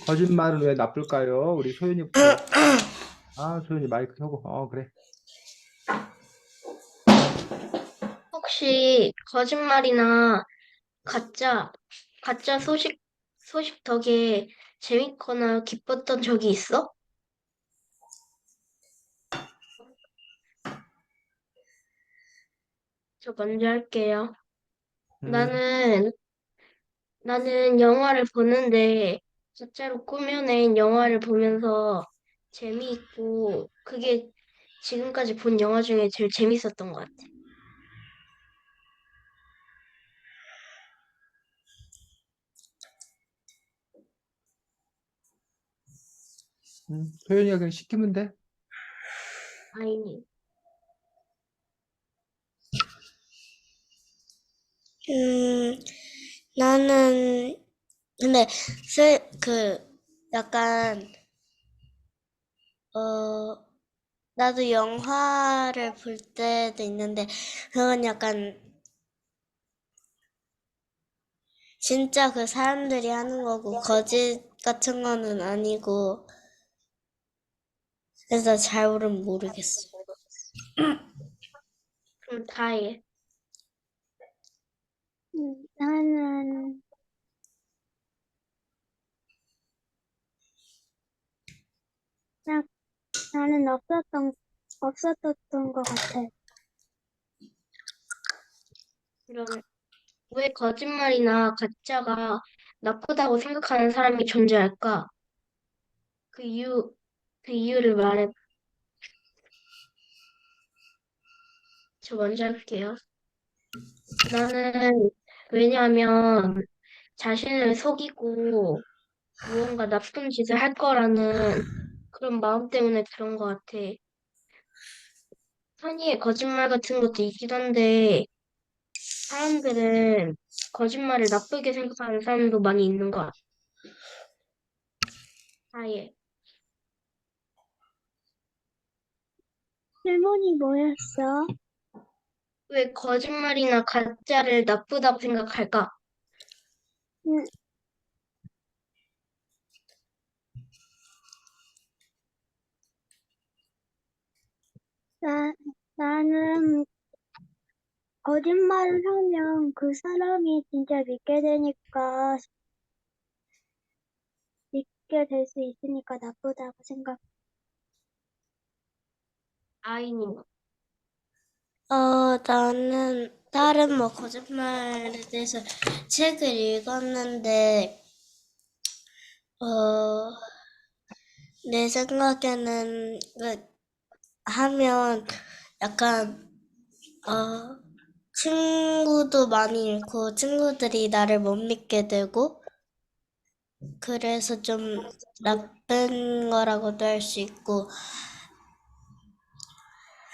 거짓말은 왜 나쁠까요? 우리 소연이부터. 아, 소연이 마이크 켜고. 그래. 혹시 거짓말이나 가짜, 가짜 소식 덕에 재밌거나 기뻤던 적이 있어? 저 먼저 할게요. 음, 나는, 나는 영화를 보는데, 가짜로 꾸며낸 영화를 보면서 재미있고, 그게 지금까지 본 영화 중에 제일 재밌었던 것 같아. 소연이가 그냥 시키면 돼. 아이니. 음, 나는, 근데, 약간, 어, 나도 영화를 볼 때도 있는데, 그건 약간, 진짜 그 사람들이 하는 거고, 거짓 같은 거는 아니고, 그래서 잘은 모르겠어. 그럼 다해. 나는, 나, 나는 없었던 것 같아. 그럼 왜 거짓말이나 가짜가 나쁘다고 생각하는 사람이 존재할까? 그 이유, 그 이유를 말해. 저 먼저 할게요. 나는, 왜냐하면 자신을 속이고 무언가 나쁜 짓을 할 거라는 그런 마음 때문에 그런 것 같아. 선의의 거짓말 같은 것도 있긴 한데, 사람들은 거짓말을 나쁘게 생각하는 사람도 많이 있는 것 같아. 아예. 질문이 뭐였어? 왜 거짓말이나 가짜를 나쁘다고 생각할까? 음, 나, 나는 거짓말을 하면 그 사람이 진짜 믿게 될 수 있으니까 나쁘다고 생각. 아이님. 나는 다른 뭐 거짓말에 대해서 책을 읽었는데, 어, 내 생각에는 하면 약간, 어, 친구도 많이 잃고 친구들이 나를 못 믿게 되고, 그래서 좀 나쁜 거라고도 할 수 있고,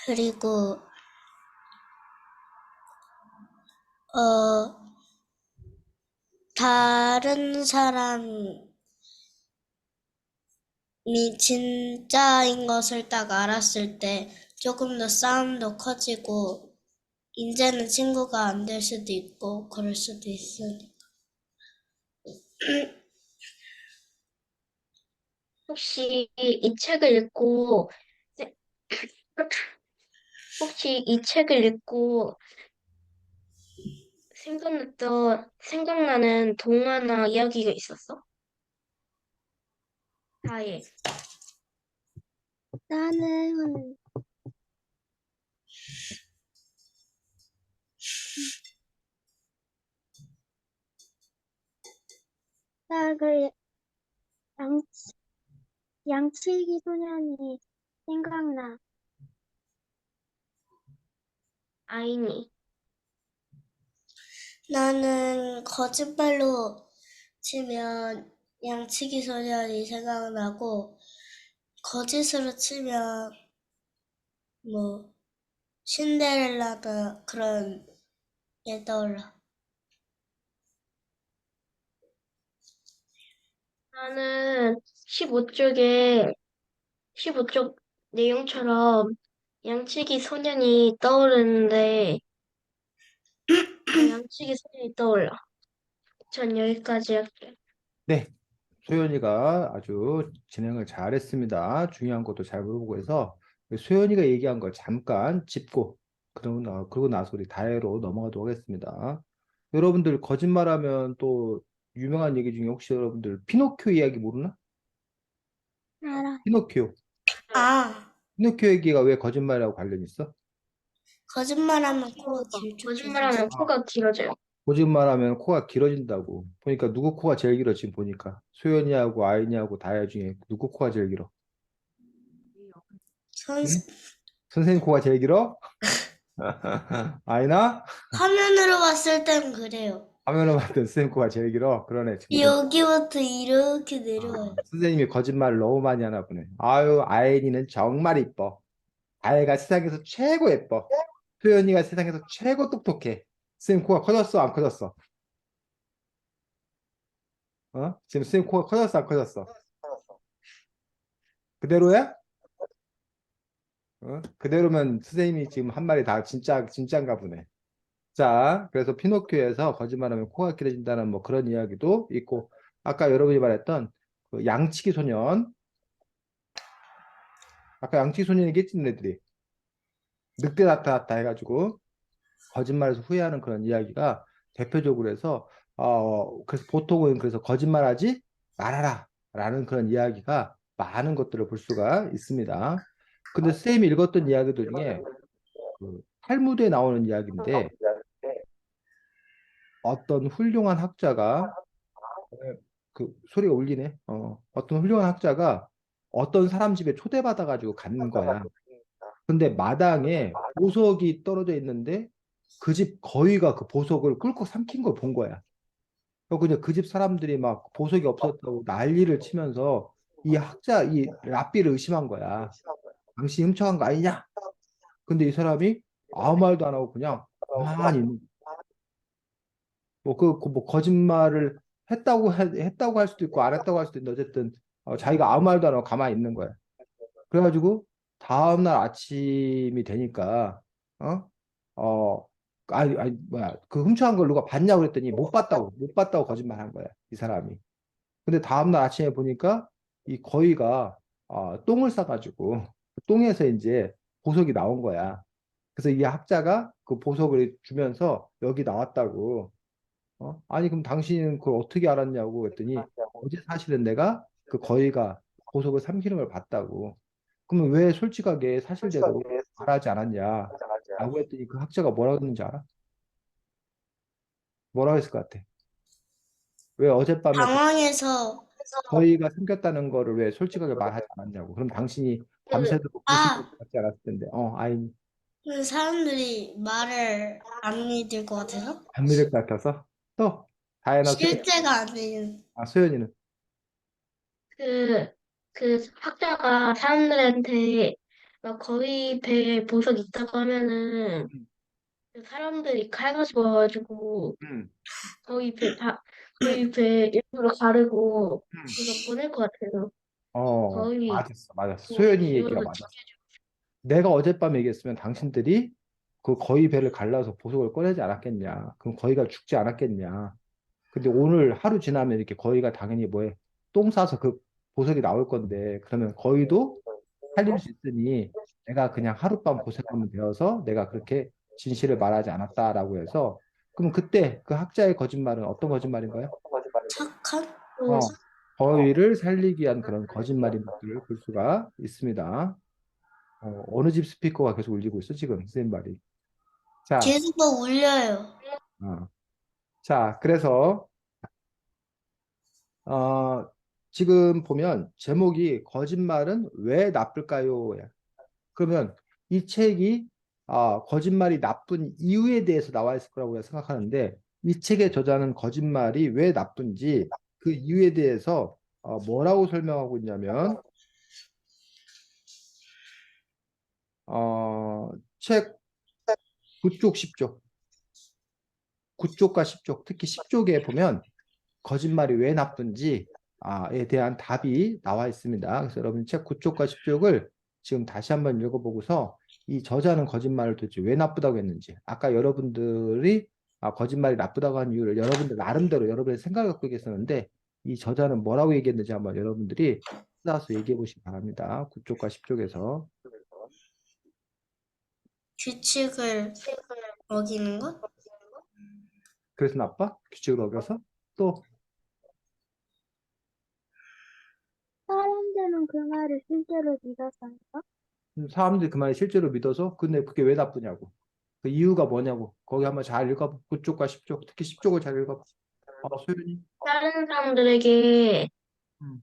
그리고, 어, 다른 사람이 진짜인 것을 딱 알았을 때 조금 더 싸움도 커지고, 이제는 친구가 안 될 수도 있고, 그럴 수도 있으니. 혹시 이 책을 읽고, 세- 혹시 이 책을 읽고 생각나는 동화나 이야기가 있었어? 아예. 나는, 나그 양치기 소년이 생각나. 아이니. 나는 거짓말로 치면 양치기 소년이 생각나고, 거짓으로 치면 뭐 신데렐라나 그런 게 떠올라. 나는 15쪽에 15쪽 내용처럼 양치기 소년이 떠오르는데, 양치기 소년이 떠올라. 전 여기까지 할게요. 네. 소연이가 아주 진행을 잘했습니다. 중요한 것도 잘 물어보고 해서 소연이가 얘기한 걸 잠깐 짚고 그러고 나서 우리 다혜로 넘어가도록 하겠습니다. 여러분들 거짓말하면 또 유명한 얘기 중에 혹시 여러분들 피노키오 이야기 모르나? 알아. 피노키오. 아, 피노키오 얘기가 왜 거짓말이라고 관련 있어? 거짓말하면 코가 길쭉해져. 거짓말하면 코가 길어져요. 거짓말하면 코가 길어진다고. 보니까 누구 코가 제일 길어 지금 보니까 소연이하고 아이니하고 다혜 중에 누구 코가 제일 길어? 선, 응? 선생님 코가 제일 길어? 아이나? 화면으로 봤을 땐 그래요. 화면을 봤던 선생님 코가 제일 길어. 그러네 친구들. 여기부터 이렇게 내려와요. 선생님이 거짓말을 너무 많이 하나 보네. 아유 아이니는 정말 이뻐. 다혜가 세상에서 최고 예뻐. 소연이가 세상에서 최고 똑똑해. 선생님 코가 커졌어 안 커졌어? 지금 선생님 코가 커졌어 안 커졌어? 그대로야? 그대로면 선생님이 지금 한 말이 다 진짜인가 보네. 자, 그래서 피노키오에서 거짓말하면 코가 길어진다는 뭐 그런 이야기도 있고, 아까 여러분이 말했던 그 양치기 소년, 아까 양치기 소년이겠지, 너네들이. 늑대 나타났다 해가지고 거짓말해서 후회하는 그런 이야기가 대표적으로 해서, 그래서 보통은 그래서 거짓말하지 말아라 라는 그런 이야기가 많은 것들을 볼 수가 있습니다. 근데 쌤이 읽었던 이야기들 중에 그 탈무드에 나오는 이야기인데 어떤 훌륭한 학자가 그 소리가 울리네. 어떤 훌륭한 학자가 어떤 사람 집에 초대받아가지고 간 거야. 근데 마당에 보석이 떨어져 있는데 그 집 거위가 그 보석을 꿀꺽 삼킨 걸 본 거야. 그래서 그냥 그 집 사람들이 막 보석이 없었다고 난리를 치면서 이 학자, 이 랍비를 의심한 거야. 당신이 훔쳐간 거 아니냐? 근데 이 사람이 아무 말도 안 하고 그냥 가만히 있는 뭐 거짓말을 했다고 할 수도 있고 안 했다고 할 수도 있는데 어쨌든 자기가 아무 말도 안 하고 가만히 있는 거야. 그래가지고 다음날 아침이 되니까 어? 어 아니 뭐야 그 훔쳐간 걸 누가 봤냐고 그랬더니 못 봤다고 거짓말한 거야 이 사람이. 근데 다음날 아침에 보니까 이 거위가 똥을 싸가지고 그 똥에서 이제 보석이 나온 거야. 그래서 이 학자가 그 보석을 주면서 여기 나왔다고 아니, 그럼 당신은 그걸 어떻게 알았냐고 했더니 어제 사실은 내가 그 거위가 보석을 삼키는 걸 봤다고. 그러면 왜 솔직하게 사실대로 말하지 않았냐? 라고 했더니 그 학자가 뭐라고 했는지 알아? 뭐라고 했을 것 같아? 왜 어젯밤에 당황해서, 거위가 삼켰다는 거를 왜 솔직하게 말하지 않았냐고. 그럼 당신이 밤새도록 의심을 아, 갖지 않았을 텐데. 아이, 사람들이 말을 안 믿을 것 같아서? 안 믿을 것 같아서. 또, 다혜나 실제가 아닌, 소연이는. 그, 그 학자가 사람들한테 막 거위 배에 보석 있다고 하면은 음, 그 사람들이 칼 가지고 와가지고 음, 거위 배 일부러 가르고 음. 그래서 보낼 것 같아요. 거위 맞았어. 소연이 얘기가 집어서 맞았어. 내가 어젯밤 얘기했으면 당신들이 그 거위 배를 갈라서 보석을 꺼내지 않았겠냐. 그럼 거위가 죽지 않았겠냐. 근데 오늘 하루 지나면 이렇게 거위가 당연히 뭐해? 똥 싸서 그 보석이 나올 건데, 그러면 거위도 살릴 수 있으니 내가 그냥 하룻밤 고생하면 되어서 내가 그렇게 진실을 말하지 않았다라고 해서, 그럼 그때 그 학자의 거짓말은 어떤 거짓말인가요? 착한? 또 거위를 살리기 위한 그런 거짓말인 것들을 볼 수가 있습니다. 어느 집 스피커가 계속 울리고 있어, 지금, 선생님 말이. 자, 계속 뭐 울려요. 어. 자, 그래서, 지금 보면 제목이 거짓말은 왜 나쁠까요? 그러면 이 책이, 거짓말이 나쁜 이유에 대해서 나와 있을 거라고 생각하는데, 이 책의 저자는 거짓말이 왜 나쁜지 그 이유에 대해서 뭐라고 설명하고 있냐면, 책 9쪽, 10쪽, 9쪽과 10쪽, 특히 10쪽에 보면 거짓말이 왜 나쁜지에 대한 답이 나와 있습니다. 그래서 여러분 책 9쪽과 10쪽을 지금 다시 한번 읽어보고서 이 저자는 거짓말을 도대체 왜 나쁘다고 했는지, 아까 여러분들이 거짓말이 나쁘다고 한 이유를 여러분들 나름대로 여러분의 생각을 갖고 계셨는데 이 저자는 뭐라고 얘기했는지 한번 여러분들이 찾아서 얘기해 보시기 바랍니다. 9쪽과 10쪽에서. 규칙을 어기는 것? 그래서 나빠? 규칙을 어겨서? 또 사람들은 그 말을 실제로 믿어서요. 사람들이 그 말을 실제로 믿어서 근데 그게 왜 나쁘냐고. 그 이유가 뭐냐고. 거기 한번 잘 읽어봐. 9쪽과 10쪽, 특히 10쪽을 잘 읽어봐. 소연이. 다른 사람들에게, 음.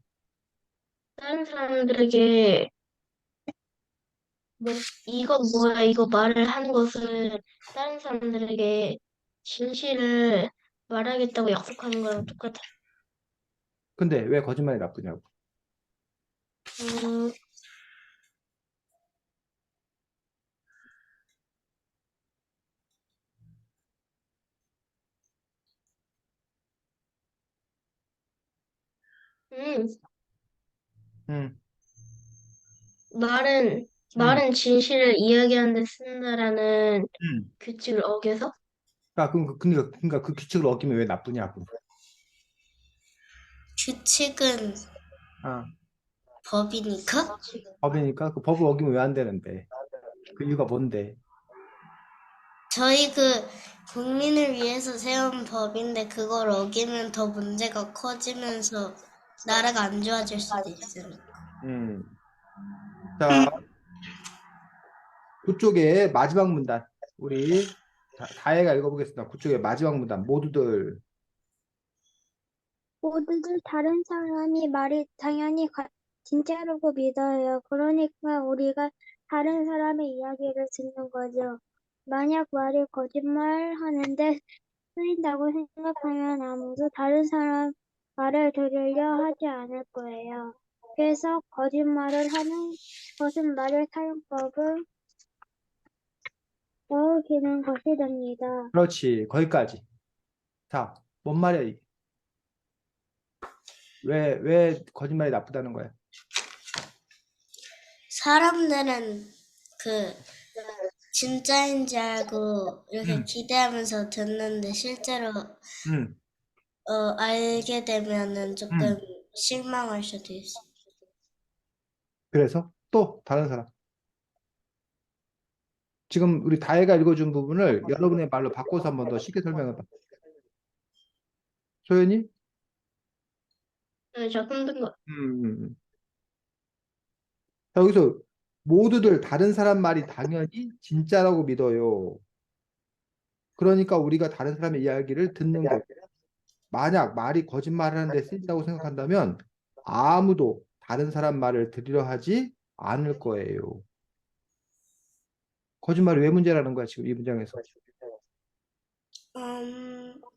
다른 사람들에게, 뭐, 이거 뭐야, 이거 말을 하는 것은 다른 사람들에게 진실을 말하겠다고 약속하는 거랑 똑같아. 근데 왜 거짓말이 나쁘냐고. 음, 음, 음. 말은, 음. 말은 진실을 이야기하는 데 쓴다라는 음. 규칙을 어겨서? 그러니까 그 규칙을 어기면 왜 나쁘냐고. 규칙은 아, 법이니까? 법이니까 그 법을 어기면 왜 안 되는데. 그 이유가 뭔데? 저희 그 국민을 위해서 세운 법인데 그걸 어기면 더 문제가 커지면서 나라가 안 좋아질 수도 있으니까. 음. 자, 그쪽에 마지막 문단. 우리 다혜가 읽어보겠습니다. 그쪽에 마지막 문단. 모두들. 모두들 다른 사람이 말이 당연히 진짜라고 믿어요. 그러니까 우리가 다른 사람의 이야기를 듣는 거죠. 만약 말이 거짓말 하는데 쓰인다고 생각하면 아무도 다른 사람 말을 들으려 하지 않을 거예요. 그래서 거짓말을 하는 것은 말의 사용법을 어기는 것이 됩니다. 그렇지. 거기까지. 자, 뭔 말이야, 이게? 왜 거짓말이 나쁘다는 거야? 사람들은 그 진짜인지 알고 이렇게 음. 기대하면서 듣는데 실제로 음. 알게 되면은 조금 음. 실망할 수도 있어. 그래서 또 다른 사람. 지금 우리 다혜가 읽어준 부분을 여러분의 말로 바꿔서 한 번 더 쉽게 설명해봐. 소연이? 저 힘든 거. 음. 자, 여기서 모두들 다른 사람 말이 당연히 진짜라고 믿어요. 그러니까 우리가 다른 사람의 이야기를 듣는 거고. 만약 말이 거짓말하는데 쓰인다고 생각한다면 아무도 다른 사람 말을 들으려 하지 않을 거예요. 거짓말이 왜 문제라는 거야, 지금 이 문장에서.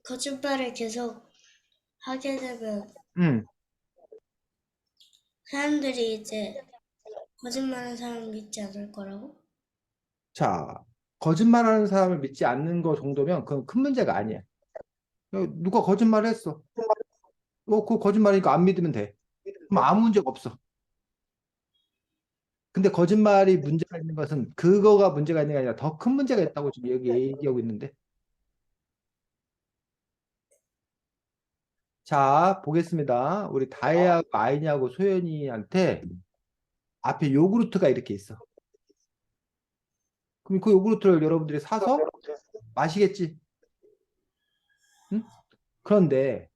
거짓말을 계속 하게 되면 음. 사람들이 이제 거짓말하는 사람 믿지 않을 거라고? 자, 거짓말하는 사람을 믿지 않는 거 정도면 그건 큰 문제가 아니야. 누가 거짓말을 했어. 그 거짓말이니까 안 믿으면 돼. 그럼 아무 문제가 없어. 근데 거짓말이 문제가 있는 것은 그거가 문제가 있는 게 아니라 더 큰 문제가 있다고 지금 여기 얘기하고 있는데. 자, 보겠습니다. 우리 다혜하고 아이니하고 소연이한테 앞에 요구르트가 이렇게 있어. 그럼 그 요구르트를 여러분들이 사서 마시겠지? 응? 그런데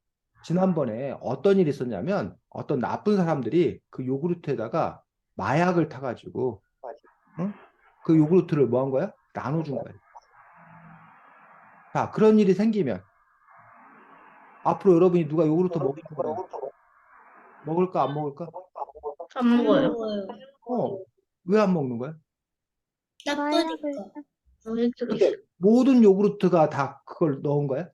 지난번에 어떤 일이 있었냐면 어떤 나쁜 사람들이 그 요구르트에다가 마약을 타가지고 응? 그 요구르트를 뭐 한 거야? 나눠준 거야. 자, 그런 일이 생기면 앞으로 여러분이 누가 요구르트 먹이면 먹을까 안 먹을까? 안 안 먹어요. 먹어요. 왜 안 먹는 거야? 마약을 나쁘니까. 왜 근데 그러지? 모든 요구르트가 다 그걸 넣은 거야?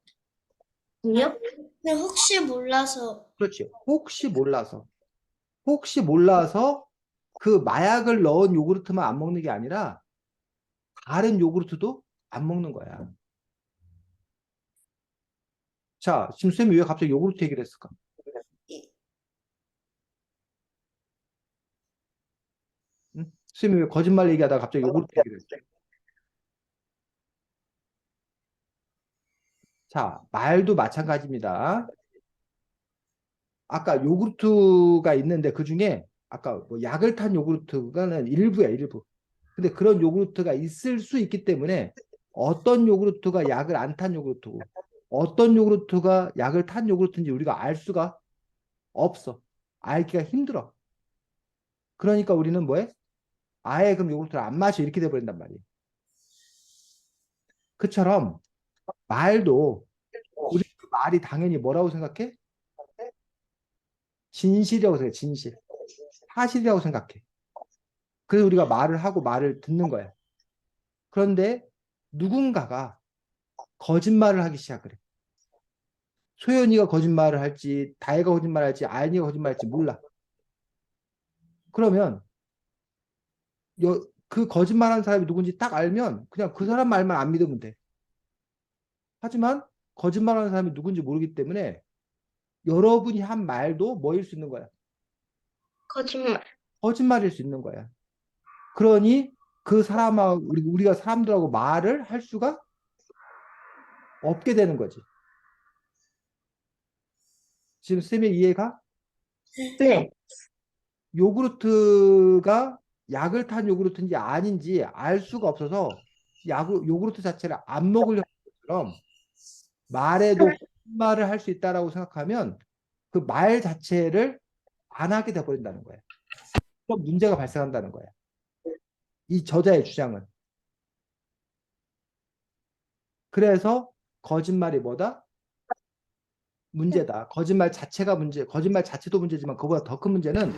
아니요? 근데 혹시 몰라서 그렇지. 혹시 몰라서 그 마약을 넣은 요구르트만 안 먹는 게 아니라 다른 요구르트도 안 먹는 거야. 자, 지금 쌤이 왜 갑자기 요구르트 얘기를 했을까? 이- 응? 쌤이 왜 거짓말 얘기하다가 갑자기 요구르트 얘기를 했어? 자, 말도 마찬가지입니다. 아까 요구르트가 있는데 그 중에 아까 뭐 약을 탄 요구르트가는 일부야, 일부. 근데 그런 요구르트가 있을 수 있기 때문에 어떤 요구르트가 약을 안 탄 요구르트고 어떤 요구르트가 약을 탄 요구르트인지 우리가 알 수가 없어. 알기가 힘들어. 그러니까 우리는 뭐해? 아예 그럼 요구르트를 안 마셔 이렇게 돼버린단 말이에요. 그처럼 말도 우리 그 말이 당연히 뭐라고 생각해? 진실이라고 생각해. 진실. 사실이라고 생각해. 그래서 우리가 말을 하고 말을 듣는 거야. 그런데 누군가가 거짓말을 하기 시작을 해. 소연이가 거짓말을 할지, 다혜가 거짓말을 할지, 아연이가 거짓말을 할지 몰라. 그러면 그 거짓말하는 사람이 누군지 딱 알면 그냥 그 사람 말만 안 믿으면 돼. 하지만 거짓말하는 사람이 누군지 모르기 때문에 여러분이 한 말도 뭐일 수 있는 거야? 거짓말. 거짓말일 수 있는 거야. 그러니 그 사람하고 우리가 사람들하고 말을 할 수가 없게 되는 거지. 지금 쌤의 이해가? 네. 요구르트가 약을 탄 요구르트인지 아닌지 알 수가 없어서 요구르트 자체를 안 먹으려는 것처럼 말에도 거짓말을 할 수 있다라고 생각하면 그 말 자체를 안 하게 돼버린다는 거야. 그럼 문제가 발생한다는 거야. 이 저자의 주장은. 그래서 거짓말이 뭐다? 문제다. 거짓말 자체가 문제, 거짓말 자체도 문제지만 그보다 더 큰 문제는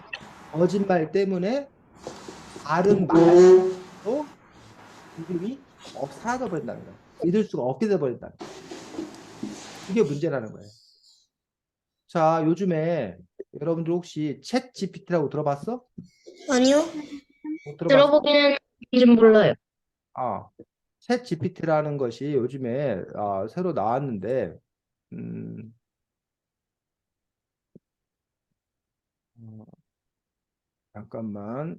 거짓말 때문에 다른 말도 믿음이 사라져 버린다는 거야. 믿을 수가 없게 돼 버린다는 거야. 그게 문제라는 거예요. 자, 요즘에 여러분들 혹시 챗 GPT라고 들어봤어? 아니요? 못 들어봤어? 들어보기는 좀 몰라요. 아, 챗 GPT라는 것이 요즘에 새로 나왔는데, 음, 어, 잠깐만.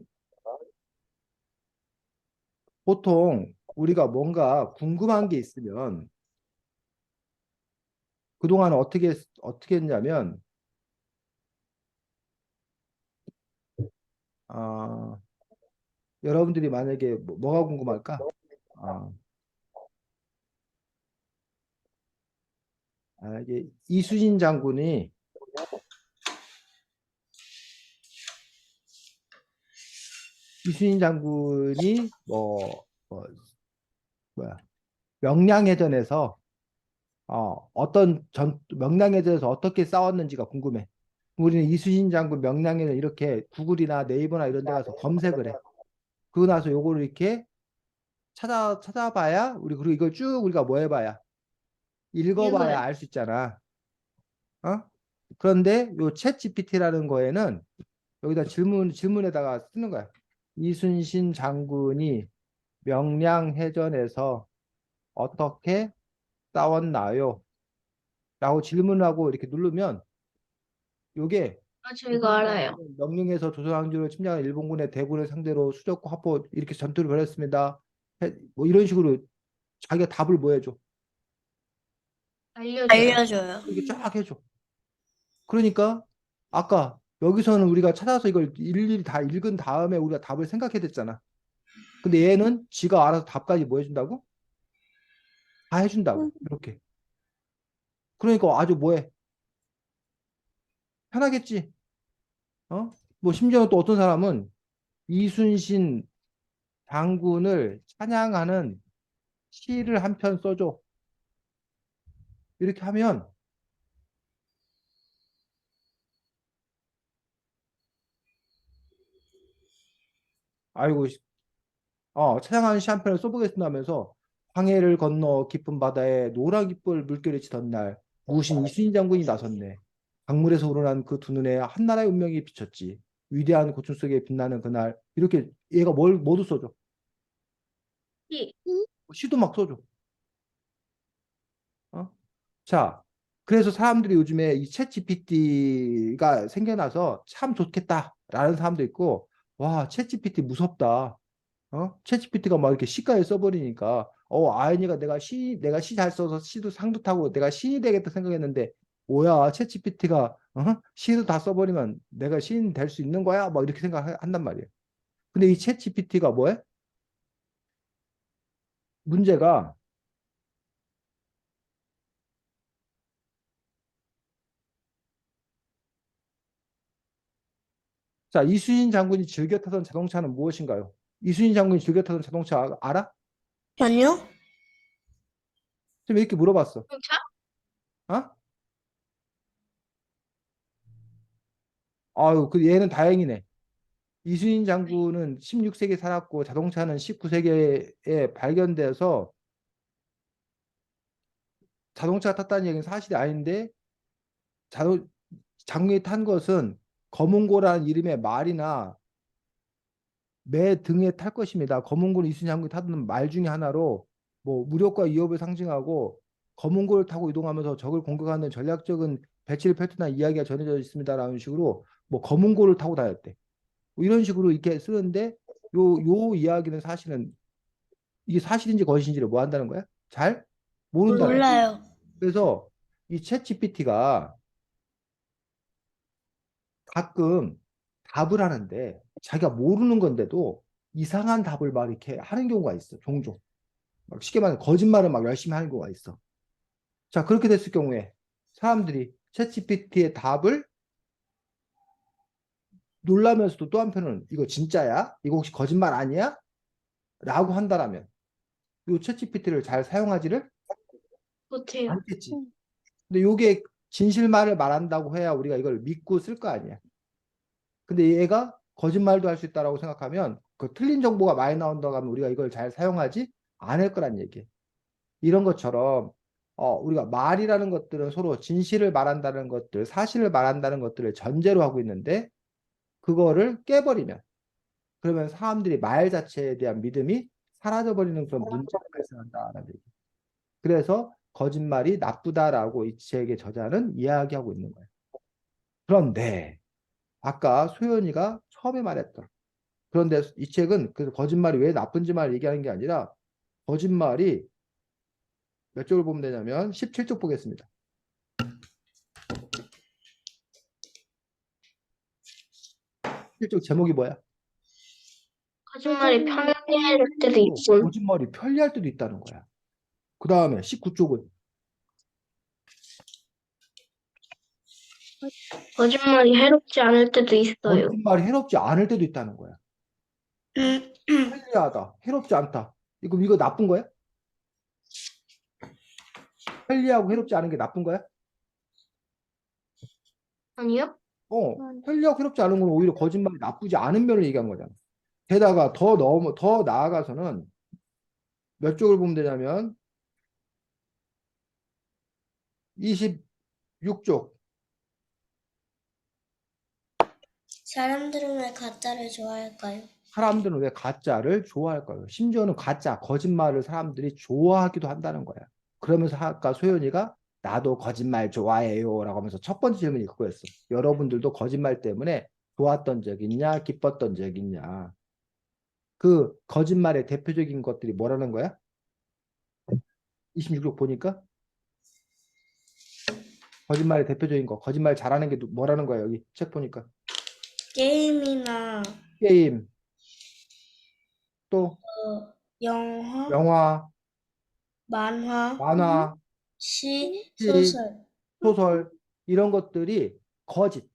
보통 우리가 뭔가 궁금한 게 있으면 그동안 어떻게 했냐면, 아, 여러분들이 만약에 뭐가 궁금할까? 아, 이게 이순신 장군이 뭐야 명량해전에서 명량해전에서 어떻게 싸웠는지가 궁금해. 우리는 이순신 장군 명량해전 이렇게 구글이나 네이버나 이런 데 가서 검색을 해. 그러고 나서 요거를 이렇게 찾아봐야 그리고 이걸 쭉 우리가 뭐 해봐야 읽어봐야 읽어요. 알 수 있잖아. 어? 그런데 요 챗 GPT라는 거에는 여기다 질문에다가 쓰는 거야. 이순신 장군이 명량해전에서 어떻게 싸웠나요? 라고 질문하고 이렇게 누르면 요게 아, 저 이거 알아요. 명령에서 조선왕조를 침략한 일본군의 대군을 상대로 수족과 화포 이렇게 전투를 벌였습니다. 뭐 이런 식으로 자기가 답을 뭐 해줘? 알려줘요. 알려줘요. 이렇게 쫙 해줘. 그러니까 아까 여기서는 우리가 찾아서 이걸 일일이 다 읽은 다음에 우리가 답을 생각해야 됐잖아. 근데 얘는 지가 알아서 답까지 뭐 해준다고? 다 해준다고. 이렇게. 그러니까 아주 뭐해? 편하겠지. 어? 뭐 심지어 또 어떤 사람은 이순신 장군을 찬양하는 시를 한 편 써줘. 이렇게 하면 아이고 찬양하는 시 한 편을 써보겠습니다 하면서 황해를 건너 깊은 바다에 노란 깃불 물결이 치던 날 무신 이순신 장군이 나섰네. 강물에서 우러난 그 두 눈에 한나라의 운명이 비쳤지. 위대한 고충 속에 빛나는 그날 이렇게 얘가 뭐도 써줘. 이- 시도 막 써줘. 어? 자, 그래서 사람들이 요즘에 이 챗 GPT가 생겨나서 참 좋겠다라는 사람도 있고, 와, 챗 GPT 무섭다. 챗 GPT가 막 이렇게 시가에 써버리니까, 아연이가 내가 시 잘 써서 시도 상도 타고 내가 신이 되겠다 생각했는데, 뭐야, 챗 GPT가 시도 다 써버리면 내가 시인 될 수 있는 거야? 막 이렇게 생각한단 말이에요. 근데 이 챗 GPT가 뭐해? 문제가 자, 이순신 장군이 즐겨 타던 자동차는 무엇인가요? 이순신 장군이 즐겨 타던 자동차 알아? 아니요? 지금 이렇게 물어봤어. 자동차? 어? 아유, 그 얘는 다행이네. 이순신 장군은 16세기에 살았고 자동차는 19세기에 발견돼서 자동차가 탔다는 얘기는 사실이 아닌데 자동, 장군이 탄 것은 검은고라는 이름의 말이나 매 등에 탈 것입니다. 검은고는 이순신 장군이 타던 말 중에 하나로 뭐 무력과 위협을 상징하고 검은고를 타고 이동하면서 적을 공격하는 전략적인 배치를 펼쳤다는 이야기가 전해져 있습니다라는 식으로 뭐 검은고를 타고 다녔대. 뭐 이런 식으로 이렇게 쓰는데 요 이야기는 사실은 이게 사실인지 거짓인지를 뭐 한다는 거야? 잘 모른다는 거야. 몰라요. 그래서 이 챗 GPT가 가끔 답을 하는데 자기가 모르는 건데도 이상한 답을 막 이렇게 하는 경우가 있어. 종종. 막 쉽게 말하면 거짓말을 막 열심히 하는 경우가 있어. 자, 그렇게 됐을 경우에 사람들이 챗 GPT의 답을 놀라면서도 또 한편은 이거 진짜야? 이거 혹시 거짓말 아니야? 라고 한다라면 이챗 GPT를 잘 사용하지를 못해요. 않겠지. 근데 이게 진실말을 말한다고 해야 우리가 이걸 믿고 쓸 거 아니야. 근데 얘가 거짓말도 할 수 있다라고 생각하면 그 틀린 정보가 많이 나온다고 하면 우리가 이걸 잘 사용하지 않을 거란 얘기예요. 이런 것처럼 우리가 말이라는 것들은 서로 진실을 말한다는 것들, 사실을 말한다는 것들을 전제로 하고 있는데 그거를 깨버리면 그러면 사람들이 말 자체에 대한 믿음이 사라져버리는 그런 문제가 발생한다라는 얘기. 그래서 거짓말이 나쁘다라고 이 책의 저자는 이야기하고 있는 거예요. 그런데 아까 소연이가 처음에 말했던 그런데 이 책은 그 거짓말이 왜 나쁜지만 얘기하는 게 아니라 거짓말이 몇 쪽을 보면 되냐면 17쪽 보겠습니다. 17쪽 제목이 뭐야? 거짓말이 편리할 때도 있고, 거짓말이 편리할 때도 있다는 거야. 그 다음에 19쪽은 거짓말이 해롭지 않을 때도 있어요. 거짓말이 해롭지 않을 때도 있다는 거야. 편리하다, 해롭지 않다. 이거 나쁜 거야? 편리하고 해롭지 않은 게 나쁜 거야? 아니요? 편리하고 해롭지 않은 건 오히려 거짓말이 나쁘지 않은 면을 얘기한 거잖아. 게다가 더 나아가서는 몇 쪽을 보면 되냐면 26쪽. 사람들은 왜 가짜를 좋아할까요? 사람들은 왜 가짜를 좋아할까요? 심지어는 가짜, 거짓말을 사람들이 좋아하기도 한다는 거야. 그러면서 아까 소연이가 나도 거짓말 좋아해요 라고 하면서 첫 번째 질문이 그거였어. 여러분들도 거짓말 때문에 좋았던 적 있냐, 기뻤던 적 있냐. 그 거짓말의 대표적인 것들이 뭐라는 거야? 26쪽 보니까 거짓말의 대표적인 거, 거짓말 잘하는 게 뭐라는 거야? 여기 책 보니까 게임이나 게임, 또 영화, 영화, 만화, 만화, 시, 시, 소설. 소설 이런 것들이 거짓,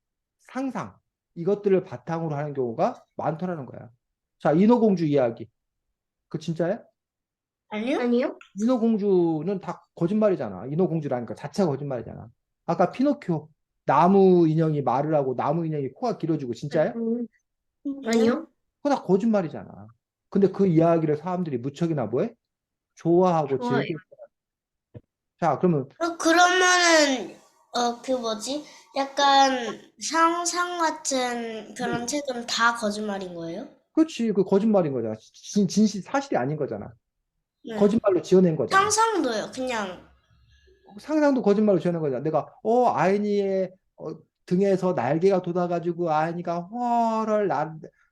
상상 이것들을 바탕으로 하는 경우가 많더라는 거야. 자, 인어공주 이야기. 그 진짜야? 아니요? 아니요? 인어공주는 다 거짓말이잖아. 인어공주라니까 자체가 거짓말이잖아. 아까 피노키오 나무 인형이 말을 하고 나무 인형이 코가 길어지고 진짜야? 아니요? 그거 다 거짓말이잖아. 근데 그 이야기를 사람들이 무척이나 뭐해? 좋아하고 좋아요. 즐겨. 자, 그러면 그러면은 그 뭐지? 약간 상상 같은 그런 책은 다 거짓말인 거예요? 그렇지. 그 거짓말인 거잖아. 진실 사실이 아닌 거잖아. 네. 거짓말로 지어낸 거잖아. 상상도요. 그냥 상상도 거짓말로 지어낸 거잖아. 내가 아이니의 등에서 날개가 돋아가지고 아이니가 훨훨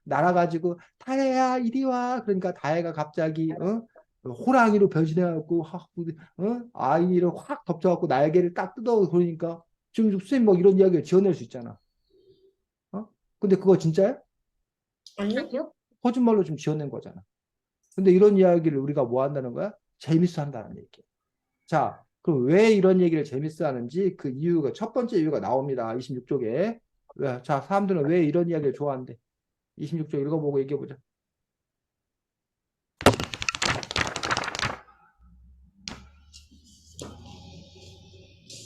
날아가지고 다혜야 이리 와. 그러니까 다혜가 갑자기 호랑이로 변신해갖고 아이니를 확 덮쳐갖고 날개를 딱 뜯어 그러니까 지금 선생님 뭐 이런 이야기를 지어낼 수 있잖아. 어? 근데 그거 진짜야? 아니요? 아니요? 거짓말로 지금 지어낸 거잖아. 근데 이런 이야기를 우리가 뭐 한다는 거야? 재밌어 한다는 얘기. 자, 그럼 왜 이런 얘기를 재밌어 하는지 그 이유가, 첫 번째 이유가 나옵니다. 26쪽에. 왜? 자, 사람들은 왜 이런 이야기를 좋아한대? 26쪽 읽어보고 얘기해보자.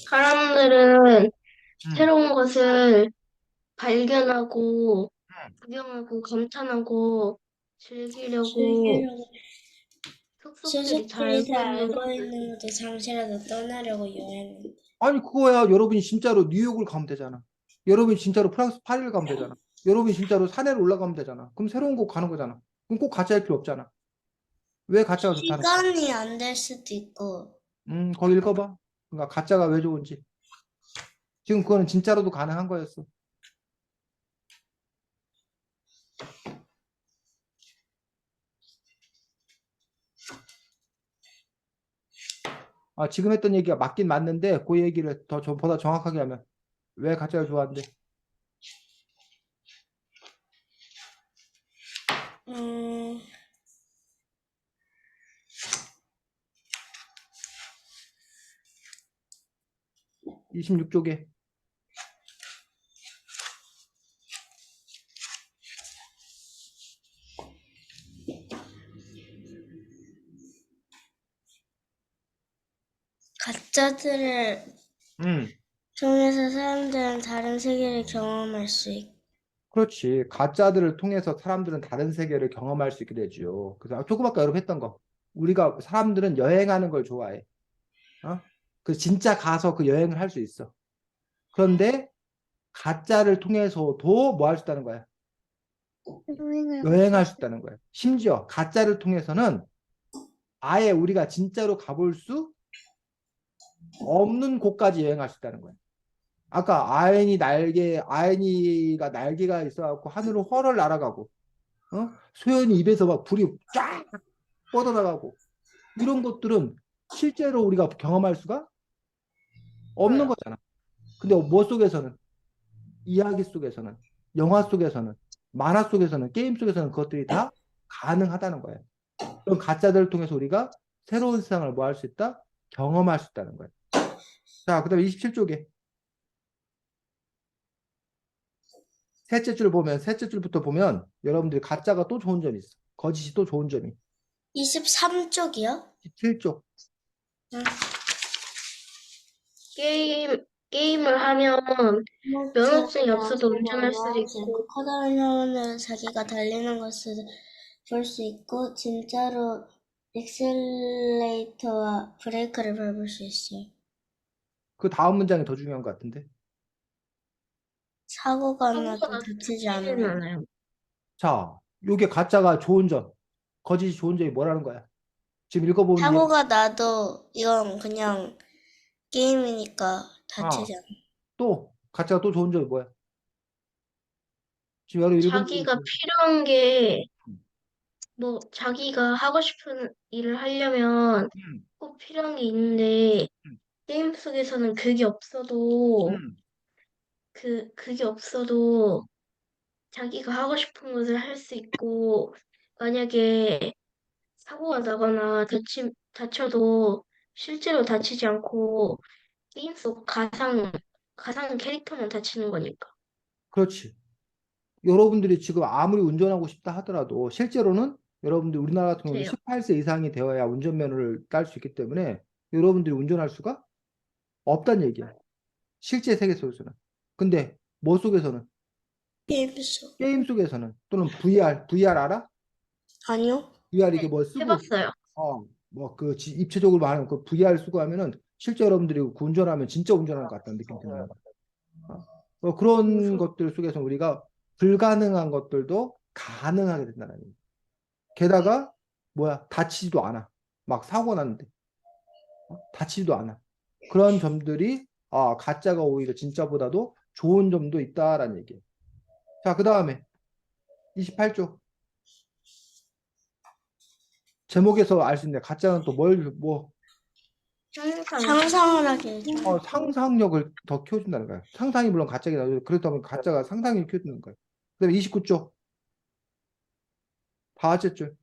사람들은 음. 새로운 것을 발견하고, 구경하고, 감탄하고, 즐기려고 즐기려고 속속들이 다 스스로들이 알고 다 있는 알고 것을. 있는 것도 잠시라도 떠나려고 여행을. 아니, 그거야. 여러분이 진짜로 뉴욕을 가면 되잖아. 여러분이 진짜로 프랑스 파리를 가면 되잖아. 여러분이 진짜로 산에를 올라가면 되잖아. 그럼 새로운 곳 가는 거잖아. 그럼 꼭 같이 할 필요 없잖아. 왜 가짜가 좋다는 거야? 시간이 안 될 수도 있고, 거기 읽어봐. 그러니까 가짜가 왜 좋은지. 지금 그거는 진짜로도 가능한 거였어. 아, 지금 했던 얘기가 맞긴 맞는데 그 얘기를 보다 정확하게 하면 왜 가짜를 좋아한대? 음, 26쪽에. 가짜들을 음, 통해서 사람들은 다른 세계를 경험할 수 있고, 그렇지. 가짜들을 통해서 사람들은 다른 세계를 경험할 수 있게 되죠. 그래서 조금 아까 여러분 했던 거. 우리가 사람들은 여행하는 걸 좋아해. 어? 그 진짜 가서 그 여행을 할 수 있어. 그런데 가짜를 통해서도 뭐 할 수 있다는 거야? 여행을 갈 수 여행할 수 있어요. 있다는 거야. 심지어 가짜를 통해서는 아예 우리가 진짜로 가볼 수 없는 곳까지 여행할 수 있다는 거야. 아까 아연이가 날개가 있어갖고 하늘을 헐헐 날아가고, 어? 소연이 입에서 막 불이 쫙 뻗어나가고, 이런 것들은 실제로 우리가 경험할 수가 없는 없어요. 거잖아. 근데 뭐 속에서는, 이야기 속에서는, 영화 속에서는, 만화 속에서는, 게임 속에서는 그것들이 다 가능하다는 거예요. 그런 가짜들을 통해서 우리가 새로운 세상을 뭐 할 수 있다? 경험할 수 있다는 거예요. 자, 그 다음에 27쪽에. 셋째 줄부터 보면 여러분들이 가짜가 또 좋은 점이 있어. 거짓이 또 좋은 점이. 23쪽이요? 17쪽. 게임을 하면 면허증이 없어도 운전할 수도 있고, 커다란 화면으로 자기가 달리는 것을 볼 수 있고, 진짜로 엑셀레이터와 브레이크를 밟을 수 있어요. 그 다음 문장이 더 중요한 것 같은데. 사고가 나도 사고가 나도 다치지 다치지는 않아요. 않아요. 자, 요게 가짜가 좋은 점, 거짓이 좋은 점이 뭐라는 거야? 지금 읽어보면 사고가 나도 이건 그냥 게임이니까 아, 다치지 않아요. 또 가짜가 또 좋은 점이 뭐야? 지금 여러분 읽어보고 자기가 필요한 게, 뭐, 자기가 하고 싶은 일을 하려면 음, 꼭 필요한 게 있는데, 음, 게임 속에서는 그게 없어도, 음. 그게 없어도 자기가 하고 싶은 것을 할 수 있고, 만약에 사고가 나거나 다쳐도 실제로 다치지 않고, 게임 속 가상 캐릭터만 다치는 거니까. 그렇지. 여러분들이 지금 아무리 운전하고 싶다 하더라도 실제로는 여러분들 우리나라 같은 경우는 그래요. 18세 이상이 되어야 운전면허를 딸 수 있기 때문에 여러분들이 운전할 수가 없다는 얘기야. 실제 세계 속에서는. 근데 뭐 속에서는? 게임 속. 게임 속에서는 또는 VR 알아? 아니요? VR 이게 네, 뭐 쓰고 해봤어요. 뭐 그 입체적으로 말하면 그 VR 쓰고 하면은 실제 여러분들이 그 운전하면 진짜 운전하는 것 같다는 느낌 드는 거야. 그런 무서워. 것들 속에서 우리가 불가능한 것들도 가능하게 된다는 얘기. 게다가 뭐야 다치지도 않아. 막 사고 났는데 다치지도 않아. 그런 점들이 가짜가 오히려 진짜보다도 좋은 점도 있다라는 얘기예요. 자, 그 다음에 28쪽 제목에서 알 수 있는데 가짜는 또 뭐 항상 상상을 하게 해줘. 상상력을 더 키워준다는 거야. 상상이 물론 가짜가 나오죠. 그렇다면 가짜가 상상력을 키워주는 거야. 그다음에 29쪽 다섯째 줄.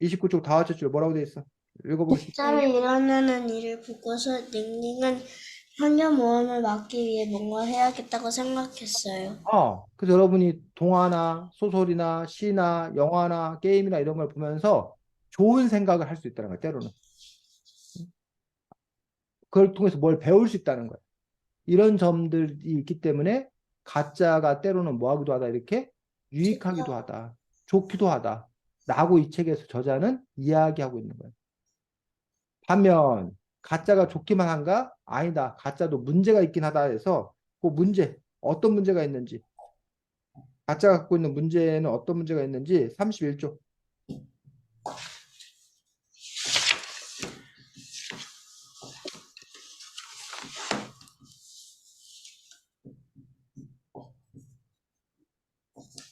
29쪽 다섯째 줄 뭐라고 돼 있어? 읽어보겠습니다. 숫자를 이뤄내는 일을 보고서 닝닝은 현녀 모험을 막기 위해 뭔가 해야겠다고 생각했어요. 그래서 여러분이 동화나 소설이나 시나 영화나 게임이나 이런 걸 보면서 좋은 생각을 할 수 있다는 거야, 때로는. 그걸 통해서 뭘 배울 수 있다는 거야. 이런 점들이 있기 때문에 가짜가 때로는 뭐하기도 하다, 이렇게 유익하기도 하다, 좋기도 하다. 라고 이 책에서 저자는 이야기하고 있는 거야. 반면 가짜가 좋기만 한가? 아니다. 가짜도 문제가 있긴 하다 해서 그 문제, 어떤 문제가 있는지, 가짜가 갖고 있는 문제는 어떤 문제가 있는지 31쪽.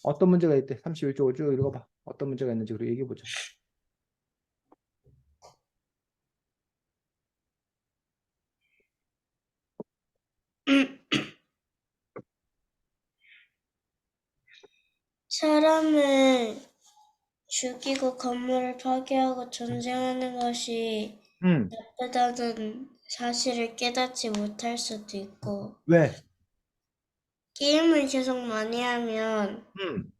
어떤 문제가 있대? 31쪽을 쭉 읽어봐. 어떤 문제가 있는지 그리고 얘기해보자. 사람을 죽이고 건물을 파괴하고 전쟁하는 것이 음, 나쁘다는 사실을 깨닫지 못할 수도 있고, 왜? 게임을 계속 많이 하면 음,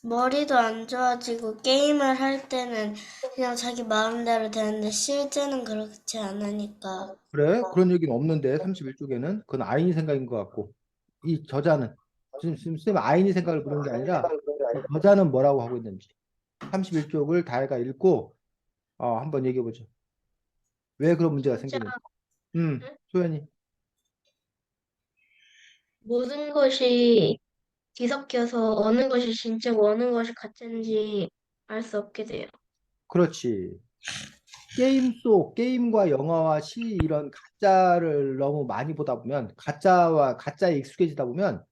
머리도 안 좋아지고 게임을 할 때는 그냥 자기 마음대로 되는데 실제는 그렇지 않으니까. 그래? 그런 얘기는 없는데 31쪽에는 그건 아인이 생각인 것 같고 이 저자는 지금 쌤 아인이 생각을 부른 게 아니라 이 저자는 뭐라고 하고 있는지 31쪽을 다혜가 읽고 한번 얘기해보자. 왜 그런 문제가 진짜 생기는지. 소연이. 모든 것이 뒤섞여서 어느 것이 진짜고 어느 것이 가짜인지 알 수 없게 돼요. 그렇지. 게임과 영화와 시 이런 가짜를 너무 많이 보다 보면 가짜에 익숙해지다 보면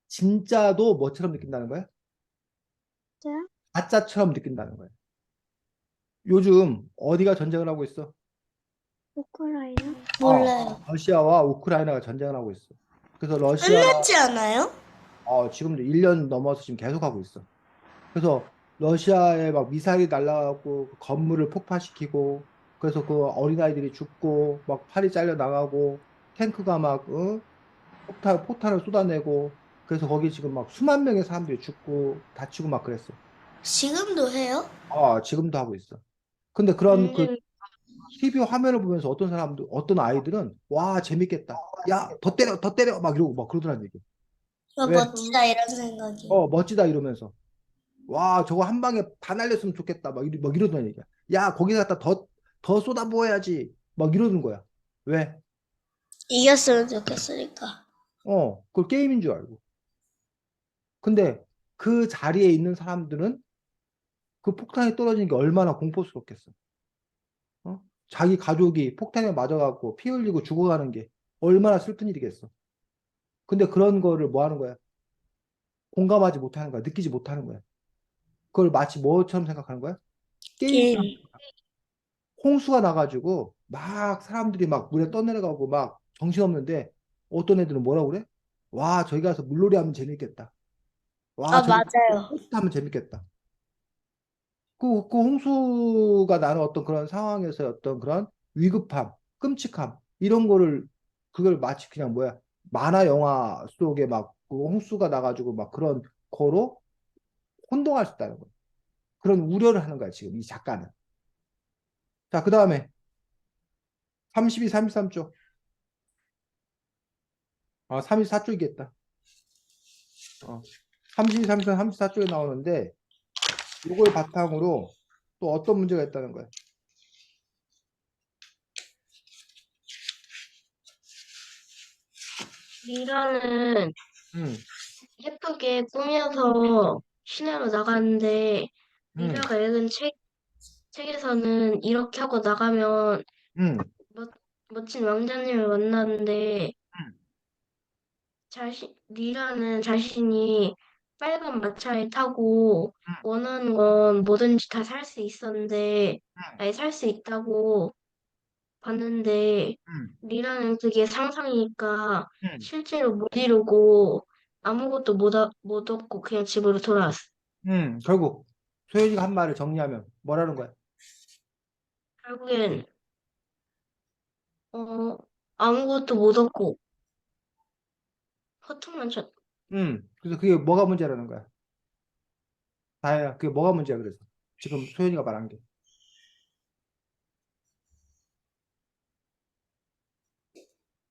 진짜도 뭐처럼 느낀다는 거야? 자, 가짜처럼 느낀다는 거야. 요즘 어디가 전쟁을 하고 있어? 우크라이나? 몰라요. 러시아와 우크라이나가 전쟁을 하고 있어. 그래서 끝났지 않아요? 지금도 1년 넘어서 지금 계속하고 있어. 그래서 러시아에 막 미사일이 날아가고 그 건물을 폭파시키고 그래서 그 어린아이들이 죽고 막 팔이 잘려 나가고 탱크가 막 포탄을 쏟아내고 그래서 거기 지금 막 수만 명의 사람들이 죽고 다치고 막 그랬어. 지금도 해요? 지금도 하고 있어. 근데 그런 그 전쟁 TV 화면을 보면서 어떤 아이들은 와 재밌겠다. 야 더 때려 더 때려 막 이러고 막 그러더란 얘기. 왜? 멋지다 이런 생각이. 멋지다 이러면서 와 저거 한 방에 다 날렸으면 좋겠다 막 이러더란 얘기야. 야 거기서 갖다 더 쏟아부어야지 막 이러는 거야. 왜? 이겼으면 좋겠으니까. 그걸 게임인 줄 알고. 근데 그 자리에 있는 사람들은 그 폭탄이 떨어지는 게 얼마나 공포스럽겠어. 자기 가족이 폭탄에 맞아갖고 피 흘리고 죽어가는 게 얼마나 슬픈 일이겠어. 근데 그런 거를 뭐 하는 거야? 공감하지 못하는 거야. 느끼지 못하는 거야. 그걸 마치 뭐처럼 생각하는 거야? 게임처럼. 게임. 홍수가 나가지고 막 사람들이 막 물에 떠내려가고 막 정신없는데 어떤 애들은 뭐라고 그래? 와, 저기 가서 물놀이 하면 재밌겠다. 와, 아, 저기 가서 맞아요. 보트 타면 재밌겠다. 그 홍수가 나는 어떤 그런 상황에서 어떤 그런 위급함, 끔찍함, 이런 거를, 그걸 마치 그냥 뭐야, 만화 영화 속에 막그 홍수가 나가지고 막 그런 거로 혼동할 수 있다는 거야. 그런 우려를 하는 거야, 지금 이 작가는. 자, 그 다음에 32, 33쪽. 34쪽이겠다. 32, 33, 34쪽에 나오는데, 이걸 바탕으로 또 어떤 문제가 있다는 거야. 미라는 음, 예쁘게 꾸며서 시내로 나가는데 음, 미라가 읽은 책에서는 이렇게 하고 나가면 음, 멋진 왕자님을 만나는데 리라는 자신이 빨간 마차에 타고 원하는 건 뭐든지 다 살 수 있었는데, 아니, 살 수 있다고 봤는데, 음, 리라는 그게 상상이니까 음, 실제로 못 이루고 아무것도 못 얻고 그냥 집으로 돌아왔어. 결국 소연이가 한 말을 정리하면 뭐라는 거야? 결국엔, 어, 아무것도 못 얻고 허투만 쳤. 그래서 그게 뭐가 문제라는 거야? 다혜야, 그게 뭐가 문제야, 그래서. 지금 소연이가 말한 게.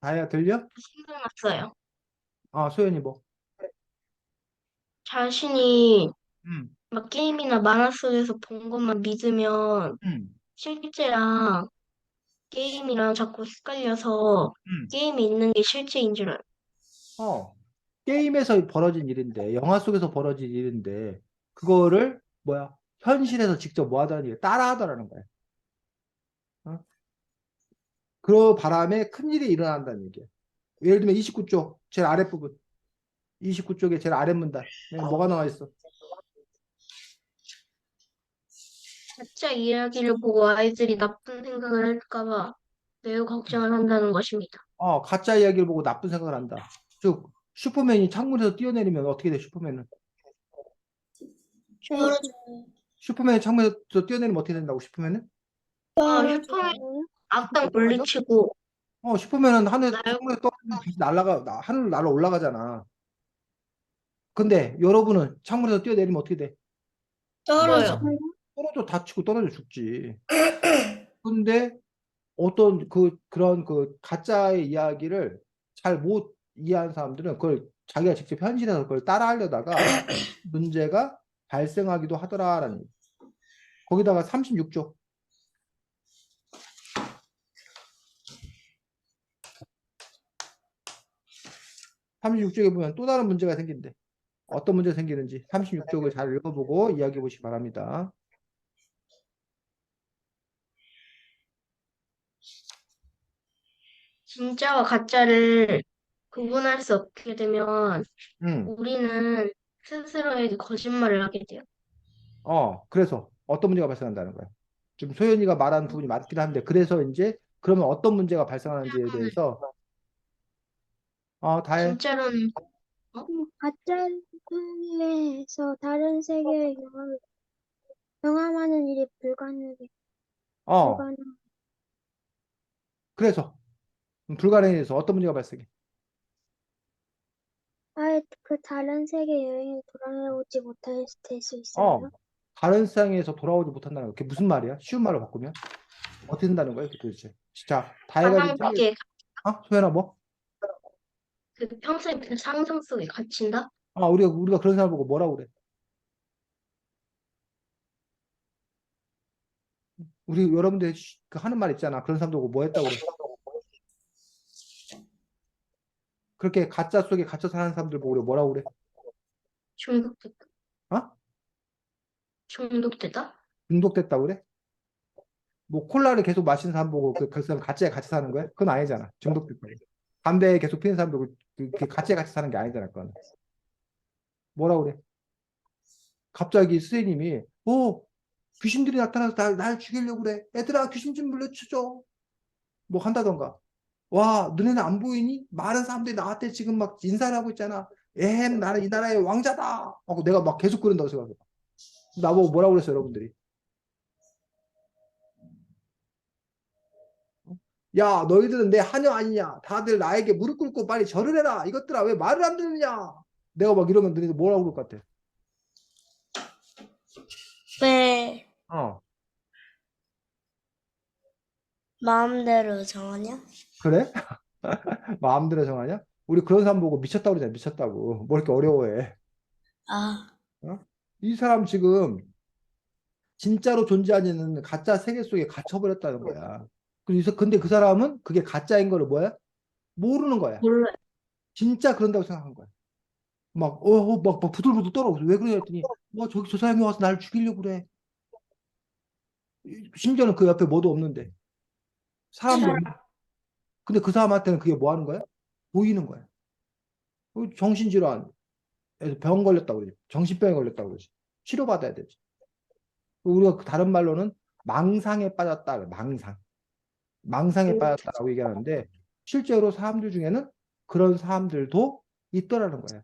다혜야, 들려? 생각났어요. 소연이 뭐? 자신이 음, 막 게임이나 만화 속에서 본 것만 믿으면 음, 실제랑 게임이랑 자꾸 헷갈려서 음. 게임이 있는 게 실제인 줄 알아요. 어, 게임에서 벌어진 일인데, 영화 속에서 벌어진 일인데, 그거를, 뭐야, 현실에서 직접 뭐 하다는 얘기, 따라하더라는 거야. 어? 그 바람에 큰일이 일어난다는 얘기야. 예를 들면 29쪽, 제일 아랫부분. 29쪽에 제일 아랫문단. 뭐가 나와 있어? 가짜 이야기를 보고 아이들이 나쁜 생각을 할까 봐 매우 걱정을 한다는 것입니다. 가짜 이야기를 보고 나쁜 생각을 한다. 즉, 슈퍼맨이 창문에서 뛰어내리면 어떻게 돼, 슈퍼맨은? 네, 슈퍼맨이 창문에서 뛰어내리면 어떻게 된다고, 슈퍼맨은? 슈퍼맨 떨어져요. 악당 떨어져? 물리치고 슈퍼맨은 하늘, 날 창문에 떨어지면 다시 하늘로 날아 올라가잖아. 근데 여러분은 창문에서 뛰어내리면 어떻게 돼? 떨어져. 죽어요. 떨어져 다치고 떨어져 죽지. 근데 어떤 그런 그 가짜의 이야기를 잘 못 이해하는 사람들은 그걸 자기가 직접 현실에서 그걸 따라하려다가 문제가 발생하기도 하더라라는 얘기. 거기다가 36조. 36쪽에 보면 또 다른 문제가 생긴대. 어떤 문제가 생기는지 36쪽을 잘 읽어보고 이야기해 보시기 바랍니다. 진짜와 가짜를 구분할 수 없게 되면 음. 우리는 스스로에게 거짓말을 하게 돼요. 그래서 어떤 문제가 발생한다는 거야. 좀 소연이가 말한 부분이 맞긴 한데, 그래서 이제 그러면 어떤 문제가 발생하는지에 대해서, 다 해. 진짜로는 어? 가짜를 통해서 다른 세계에 경험하는 일이 어, 불가능. 그래서 불가능해서 어떤 문제가 발생해? 아예 그 다른 세계 여행에 돌아오지 못할 수 어, 있어요. 다른 세상에서 돌아오지 못한다는 거. 그게 무슨 말이야? 쉬운 말로 바꾸면? 어떻게 된다는 거야, 그게 도대체? 자, 다 해가지고 가상 세계 소연아 뭐? 그 평생 그 상상 속에 갇힌다? 우리가 그런 사람 보고 뭐라고 그래? 우리 여러분들 그 하는 말 있잖아. 그런 사람 보고 뭐 했다고 그래? 그렇게 가짜 속에 갇혀 사는 사람들 보고 우리가 뭐라고 그래? 중독됐다. 어? 중독되다? 중독됐다고 그래? 뭐 콜라를 계속 마시는 사람 보고 그 사람 가짜에 같이 사는 거야? 그건 아니잖아. 중독됐다고. 담배 계속 피는 사람 보고 그 가짜에 같이 사는 게 아니잖아. 그건. 뭐라고 그래? 갑자기 스님이 귀신들이 나타나서 날 죽이려고 그래. 얘들아 귀신 좀 물려주죠. 뭐 한다던가. 와 너네는 안 보이니? 많은 사람들이 나한테 지금 막 인사를 하고 있잖아. 나는 이 나라의 왕자다. 하고 내가 막 계속 그런다고 생각해. 나보고 뭐라고 그랬어 여러분들이? 야, 너희들은 내 하녀 아니냐? 다들 나에게 무릎 꿇고 빨리 절을 해라. 이것들아, 왜 말을 안 듣느냐? 내가 막 이러면 너희들 뭐라고 그럴 것 같아? 왜 어, 마음대로 정하냐? 그래? 마음대로 정하냐? 우리 그런 사람 보고 미쳤다고 그러잖아, 미쳤다고. 뭐 이렇게 어려워해. 아, 어? 이 사람 지금 진짜로 존재하는 가짜 세계 속에 갇혀버렸다는 거야. 그래서 근데 그 사람은 그게 가짜인 거를 뭐야? 모르는 거야. 몰라요. 진짜 그런다고 생각한 거야. 막 부들부들 떨어. 왜 그러냐 했더니, 저 사람이 와서 날 죽이려고 그래. 심지어는 그 옆에 뭐도 없는데. 사람도 없는데. 근데 그 사람한테는 그게 뭐 하는 거야? 보이는 거야. 정신질환에서 병 걸렸다고 그러지. 정신병에 걸렸다고 그러지. 치료받아야 되지. 우리가 다른 말로는 망상에 빠졌다. 그래, 망상. 망상에 빠졌다라고 얘기하는데 실제로 사람들 중에는 그런 사람들도 있더라는 거예요.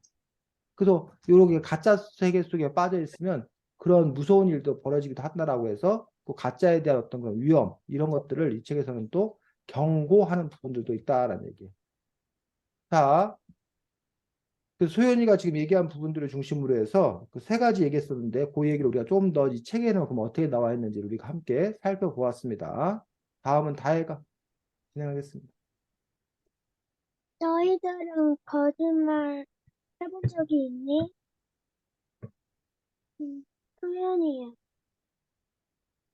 그래서 이렇게 가짜 세계 속에 빠져 있으면 그런 무서운 일도 벌어지기도 한다라고 해서 그 가짜에 대한 어떤 그런 위험 이런 것들을 이 책에서는 또 경고하는 부분들도 있다라는 얘기예요. 자, 그 소연이가 지금 얘기한 부분들을 중심으로 해서 그 세 가지 얘기했었는데 그 얘기를 우리가 좀 더 이 책에는 그럼 어떻게 나와 있는지 우리가 함께 살펴보았습니다. 다음은 다혜가 진행하겠습니다. 너희들은 거짓말 해본 적이 있니? 소연이야.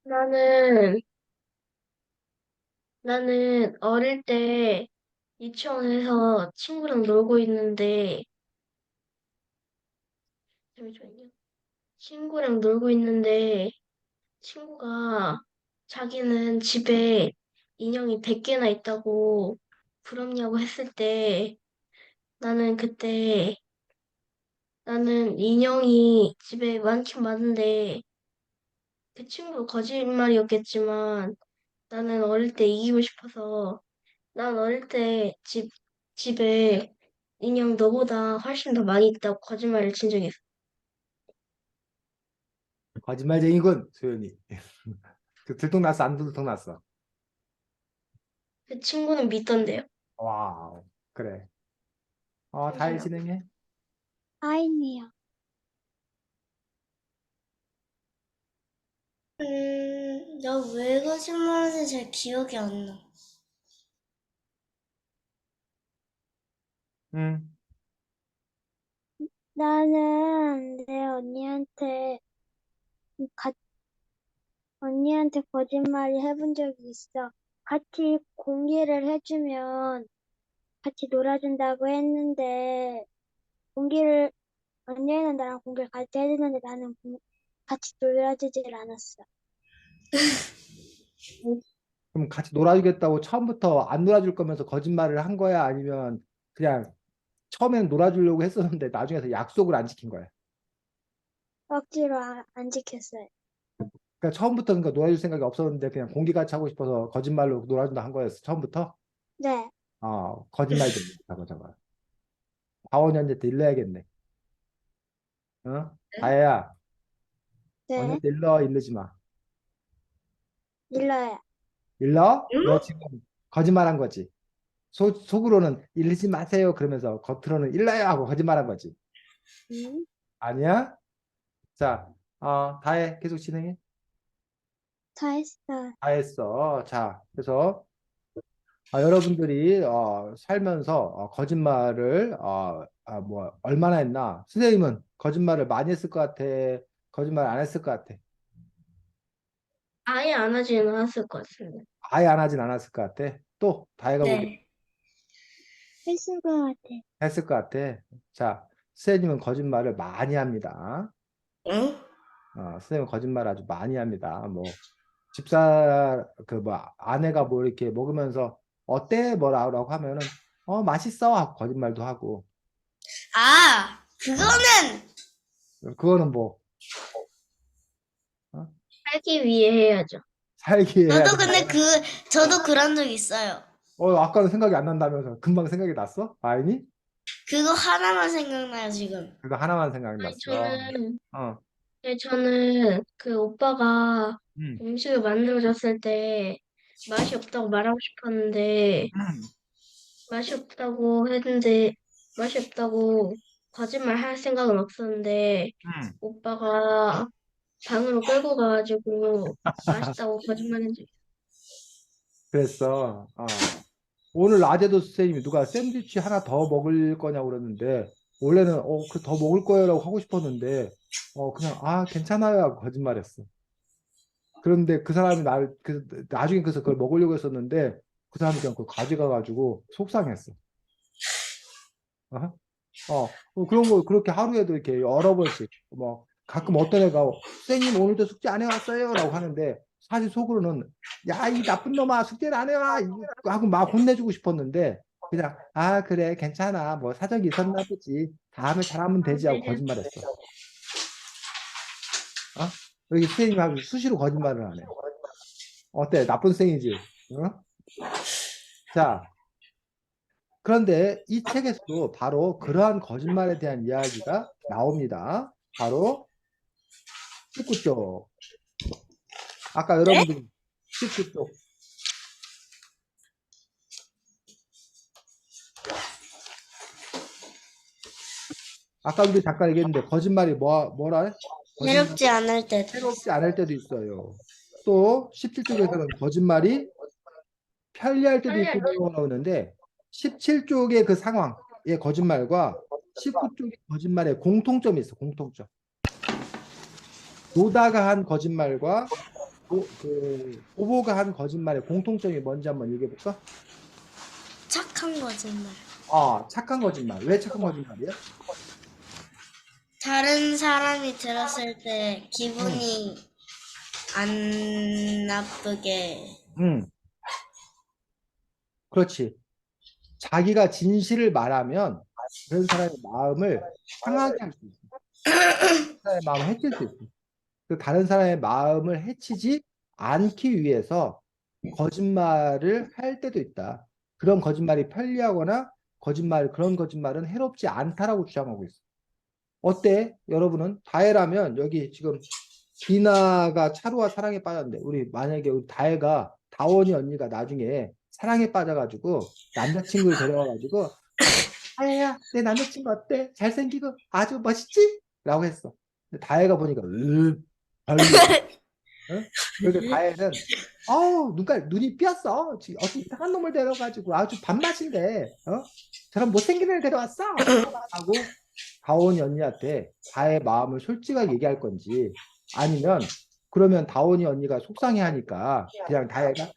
나는, 나는 어릴 때 유치원에서 친구랑 놀고 있는데, 잠시만요. 친구랑 놀고 있는데, 친구가 자기는 집에 인형이 100개나 있다고 부럽냐고 했을 때, 나는 그때, 나는 인형이 집에 많긴 많은데, 그 친구 거짓말이었겠지만, 나는 어릴 때 이기고 싶어서, 난 어릴 때 집에 인형 너보다 훨씬 더 많이 있다고 거짓말을 친 적이 있어. 거짓말쟁이군 소연이. 그 들통났어 안 들통났어? 그 친구는 믿던데요. 와우 그래. 다혜 잠시만요. 진행해. 아이니야. 나 왜 거짓말하는지 잘 기억이 안 나. 응. 나는 내 가, 언니한테 거짓말을 해본 적이 있어. 같이 공기를 해주면 같이 놀아준다고 했는데, 공기를, 언니는 나랑 공기를 같이 해주는데 나는 같이 놀아주질 않았어. 그럼 같이 놀아주겠다고 처음부터 안 놀아줄 거면서 거짓말을 한 거야? 아니면 그냥 처음에는 놀아주려고 했었는데 나중에서 약속을 안 지킨 거야? 억지로 안 지켰어요. 그러니까 처음부터 그러니까 놀아줄 생각이 없었는데 그냥 공기 같이 하고 싶어서 거짓말로 놀아준다 한 거였어 처음부터? 네, 거짓말 좀 저거. 다원이 언니한테 일러야겠네. 어? 다혜야 네, 언니한테 일르지 마. 일러요. 일러? 너 지금 거짓말한 거지? 속으로는 일르지 마세요 그러면서 겉으로는 일러요 하고 거짓말한 거지? 음, 아니야? 자, 다혜 계속 진행해. 다 했어. 다 했어. 자, 그래서 여러분들이 살면서 거짓말을 뭐 얼마나 했나? 선생님은 거짓말을 많이 했을 것 같아. 거짓말 안 했을 것 같아. 아예 안 하지는 않았을 것 같습니다. 아예 안 하진 않았을 것 같아. 또 다혜가 보기 네. 했을 것 같아. 했을 것 같아. 자, 선생님은 거짓말을 많이 합니다. 응? 선생님은 거짓말 아주 많이 합니다. 뭐 집사 그 뭐 아내가 뭐 이렇게 먹으면서 어때 뭐라고 하면은 맛있어 하고 거짓말도 하고 그거는 그거는 뭐 어? 살기 위해 해야죠. 살기 해야 저도 된다. 근데 저도 그런 적 있어요. 아까는 생각이 안 난다면서 금방 생각이 났어? 아니니? 그거 하나만 생각나요, 지금. 그거 하나만 아니, 생각났어. 저는, 어, 네, 저는 그 오빠가 음, 음식을 만들어줬을 때 맛이 없다고 말하고 싶었는데, 맛이 없다고 했는데, 맛이 없다고 거짓말 할 생각은 없었는데, 음. 오빠가 방으로 끌고 가가지고 맛있다고 거짓말한 적 그랬어. 오늘 낮에도 선생님이 누가 샌드위치 하나 더 먹을 거냐고 그랬는데 원래는 그 더 먹을 거예요라고 하고 싶었는데 그냥 괜찮아요 하고 거짓말했어. 그런데 그 사람이 나중에 그래서 그걸 먹으려고 했었는데 그 사람이 그냥 그걸 가져가가지고 속상했어. 어? 그런 거 그렇게 하루에도 이렇게 여러 번씩 뭐 가끔 어떤 애가 선생님 오늘도 숙제 안 해왔어요 라고 하는데 사실 속으로는 야 이 나쁜 놈아 숙제를 안 해와 하고 막 혼내주고 싶었는데 그냥 아 그래 괜찮아 뭐 사정이 있었나 보지 다음에 잘하면 되지 하고 거짓말했어. 어? 여기 선생님하고 수시로 거짓말을 하네. 어때? 나쁜 쌩이지? 어? 자, 그런데 이 책에서도 바로 그러한 거짓말에 대한 이야기가 나옵니다. 바로 19쪽. 아까 네? 여러분들 19쪽. 아까 우리 잠깐 얘기했는데 거짓말이 뭐라? 거짓말 해롭지 않을 때. 해롭지 않을 때도 있어요. 또 17쪽에서는 거짓말이 편리할 때도 있고 나오는데 17쪽의 그 상황의 거짓말과 19쪽의 거짓말의 공통점이 있어. 공통점. 노다가 한 거짓말과 보보가 한 거짓말의 공통점이 뭔지 한번 얘기해 볼까? 착한 거짓말. 아, 착한 거짓말. 왜 착한 거짓말이야? 다른 사람이 들었을 때 기분이 안 나쁘게. 응, 그렇지. 자기가 진실을 말하면 그런 사람의 마음을 상하게 할 수 있어. 다른 사람의 마음을 해칠 수 있어. 그 다른 사람의 마음을 해치지 않기 위해서 거짓말을 할 때도 있다. 그런 거짓말이 편리하거나 그런 거짓말은 해롭지 않다라고 주장하고 있어. 어때? 여러분은 다혜라면 여기 지금 디나가 차루와 사랑에 빠졌는데 우리 만약에 우리 다원이 언니가 나중에 사랑에 빠져가지고 남자친구를 데려와가지고 다혜야 내 남자친구 어때? 잘생기고 아주 멋있지? 라고 했어. 근데 다혜가 보니까 별로야. 응? 그래서 다혜는 눈이 삐었어. 어떤 이상한 놈을 데려가지고 아주 밥맛인데 저런 못생긴 애를 데려왔어 하고 다원이 언니한테 다혜의 마음을 솔직하게 얘기할 건지 아니면 그러면 다원이 언니가 속상해하니까 그냥 다혜가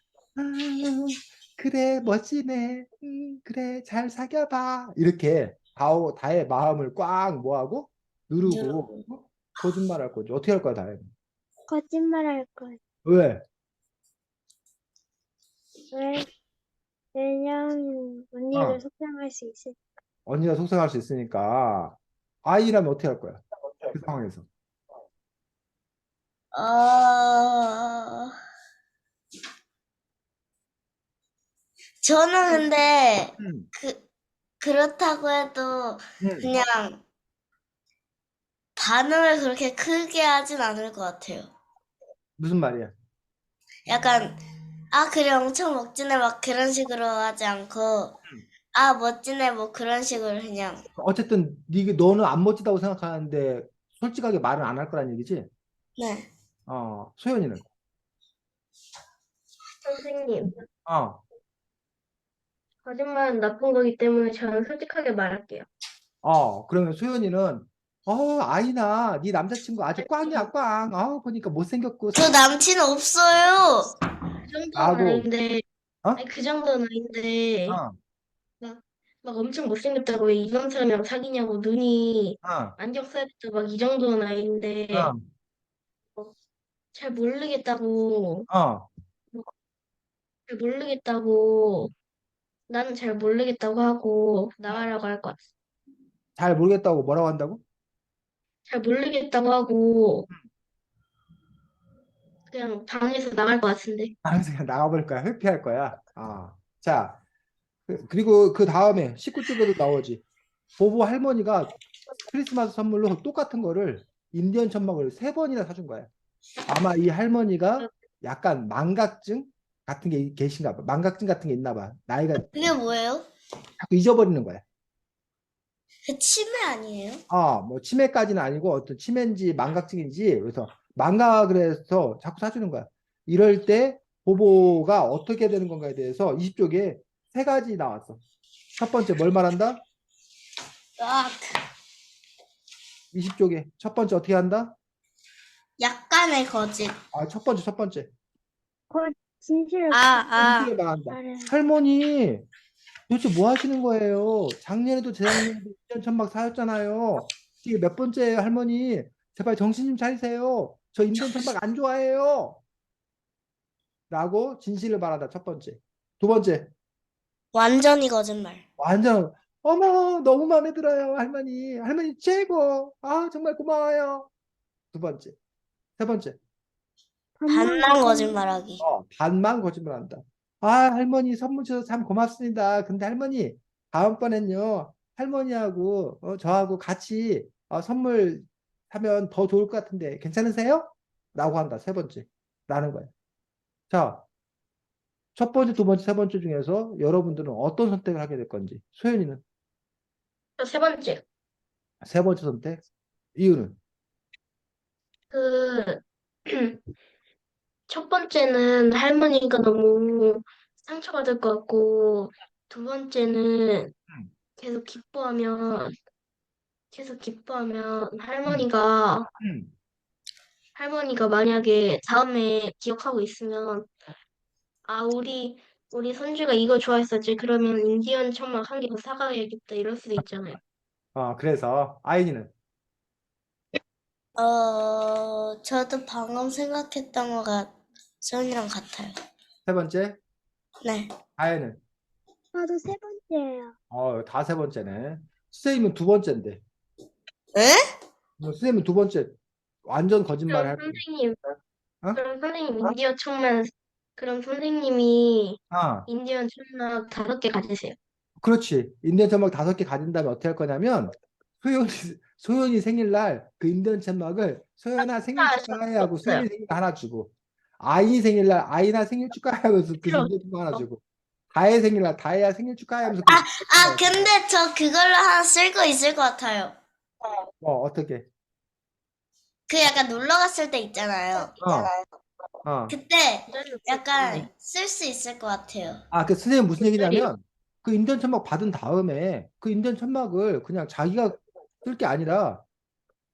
그래 멋지네 그래 잘 사귀어봐 이렇게 다혜의 마음을 꽉 뭐하고 누르고 거짓말할 거지. 어떻게 할 거야 다혜는? 거짓말할 거예요. 왜? 왜? 왜냐면 언니가 어. 속상할 수 있을. 언니가 속상할 수 있으니까 아이라면 어떻게 할 거야? 그 상황에서. 어, 저는 근데 음, 그렇다고 해도 음. 그냥 반응을 그렇게 크게 하진 않을 것 같아요. 무슨 말이야? 약간, 아, 그래, 엄청 멋지네, 막 그런 식으로 하지 않고, 아, 멋지네, 뭐 그런 식으로 그냥. 어쨌든 너는 안 멋지다고 생각하는데 솔직하게 말은 안 할 거란 얘기지? 네. 소연이는? 선생님, 어, 거짓말은 나쁜 거기 때문에 저는 솔직하게 말할게요. 그러면 소연이는 아이나 네 남자친구 아주 꽝이야 꽝. 보니까 못생겼고 저 남친 없어요. 그 정도는 라고 아닌데, 어? 아니, 그 정도는 아닌데, 어, 막, 막 엄청 못생겼다고 왜 이런 사람이랑 사귀냐고 눈이 어, 안경 써야겠다 막 이 정도는 아닌데, 어, 뭐 잘 모르겠다고, 어. 뭐 잘 모르겠다고, 나는 잘 모르겠다고 하고 나가라고 할 것 같아. 잘 모르겠다고 뭐라고 한다고? 잘 모르겠다고 하고 그냥 방에서 나갈 것 같은데. 그래서 그냥 나가버릴 거야. 회피할 거야. 자, 그리고 그 다음에 19쪽에도 나오지. 보보 할머니가 크리스마스 선물로 똑같은 거를 인디언 천막을 3번이나 사준 거야. 아마 이 할머니가 약간 망각증 같은 게 계신가 봐. 망각증 같은 게 있나 봐. 나이가 그게 뭐예요? 자꾸 잊어버리는 거야. 그 치매 아니에요? 뭐 치매까지는 아니고 어떤 치매인지 망각증인지 그래서 망각을 해서 자꾸 사주는 거야. 이럴 때 보보가 어떻게 되는 건가에 대해서 20쪽에 3가지 나왔어. 첫 번째 뭘 말한다? 아, 20쪽에 첫 번째 어떻게 한다? 약간의 거짓. 첫 번째. 진실을 진실을 아, 말한다. 말해요. 할머니, 도대체 뭐 하시는 거예요? 작년에도 재작년에도 1년 천막 사였잖아요. 이게 몇 번째예요, 할머니? 제발 정신 좀 차리세요. 저 인디언 천막 안 좋아해요. 라고 진실을 말한다. 첫 번째. 두 번째. 완전히 거짓말. 완전 어머 너무 마음에 들어요 할머니. 할머니 최고. 아 정말 고마워요. 두 번째. 세 번째. 반만 반만 거짓말. 거짓말하기. 반만 거짓말한다. 아 할머니 선물 주셔서 참 고맙습니다. 근데 할머니 다음번엔요 할머니하고 저하고 같이 선물 사면 더 좋을 것 같은데 괜찮으세요? 라고 한다. 세 번째. 라는 거예요. 자, 첫 번째, 두 번째, 세 번째 중에서 여러분들은 어떤 선택을 하게 될 건지. 소연이는 세 번째. 세 번째 선택. 이유는 그, 첫 번째는 할머니가 너무 상처받을 것 같고, 두 번째는 음, 계속 기뻐하면, 음, 할머니가, 음. 만약에 다음에 기억하고 있으면, 우리 손주가 이거 좋아했었지. 그러면 인디언 천막 한 개 더 사가야겠다. 이럴 수도 있잖아요. 그래서 아이니는 저도 방금 생각했던 거가 소연이랑 같아요. 세 번째, 네. 아이는 저도 세 번째예요. 다 세 번째네. 선생님은 두 번째인데. 에? 선생님은 두 번째 완전 거짓말 그럼 할 선생님, 어? 그럼 선생님 인디언 천막, 그럼 선생님이 아, 인디언 천막 5개 가지세요. 그렇지. 인디언 천막 5개 가진 다음에 어떻게 할 거냐면 소연이 소연이 생일날 그 인디언 천막을 소연아 생일 아, 저 축하해 하고 없어요. 소연이 생일 하나 주고 아이 생일날 아이나 생일 축하해 하면서 그 필요 인디언 천막 하나 없어. 주고 다혜 생일날 다혜야 생일 축하해 하면서 그 아, 인디언 천막 근데 저 그걸로 하나 쓸 거 있을 것 같아요. 어떻게? 그 약간 놀러 갔을 때 있잖아요. 어. 그때 기다려. 약간 쓸 수 있을 것 같아요. 그 선생님 무슨 기다려. 얘기냐면 그 인디언 천막 받은 다음에 그 인디언 천막을 그냥 자기가 쓸 게 아니라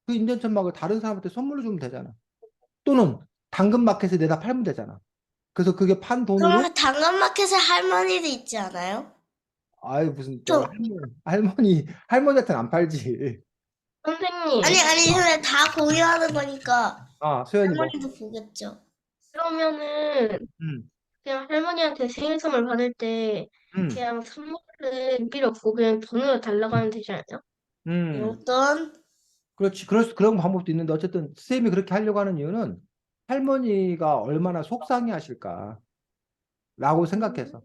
그 인디언 천막을 다른 사람한테 선물로 주면 되잖아. 또는 당근마켓에 내다 팔면 되잖아. 그래서 그게 판 돈으로 그럼 당근마켓에 할머니도 있지 않아요? 아이 무슨 저 저, 할머니한테는 안 팔지. 선생님, 아니, 근데 다 공유하는 거니까 소연이 뭐? 할머니도 보겠죠. 그러면은 음, 그냥 할머니한테 생일 선물 받을 때 음, 그냥 선물은 필요 없고 그냥 돈으로 달라고 하면 되지 않아요? 음. 용돈? 그렇지. 그런 방법도 있는데 어쨌든 쌤이 그렇게 하려고 하는 이유는 할머니가 얼마나 속상해 하실까라고 생각해서.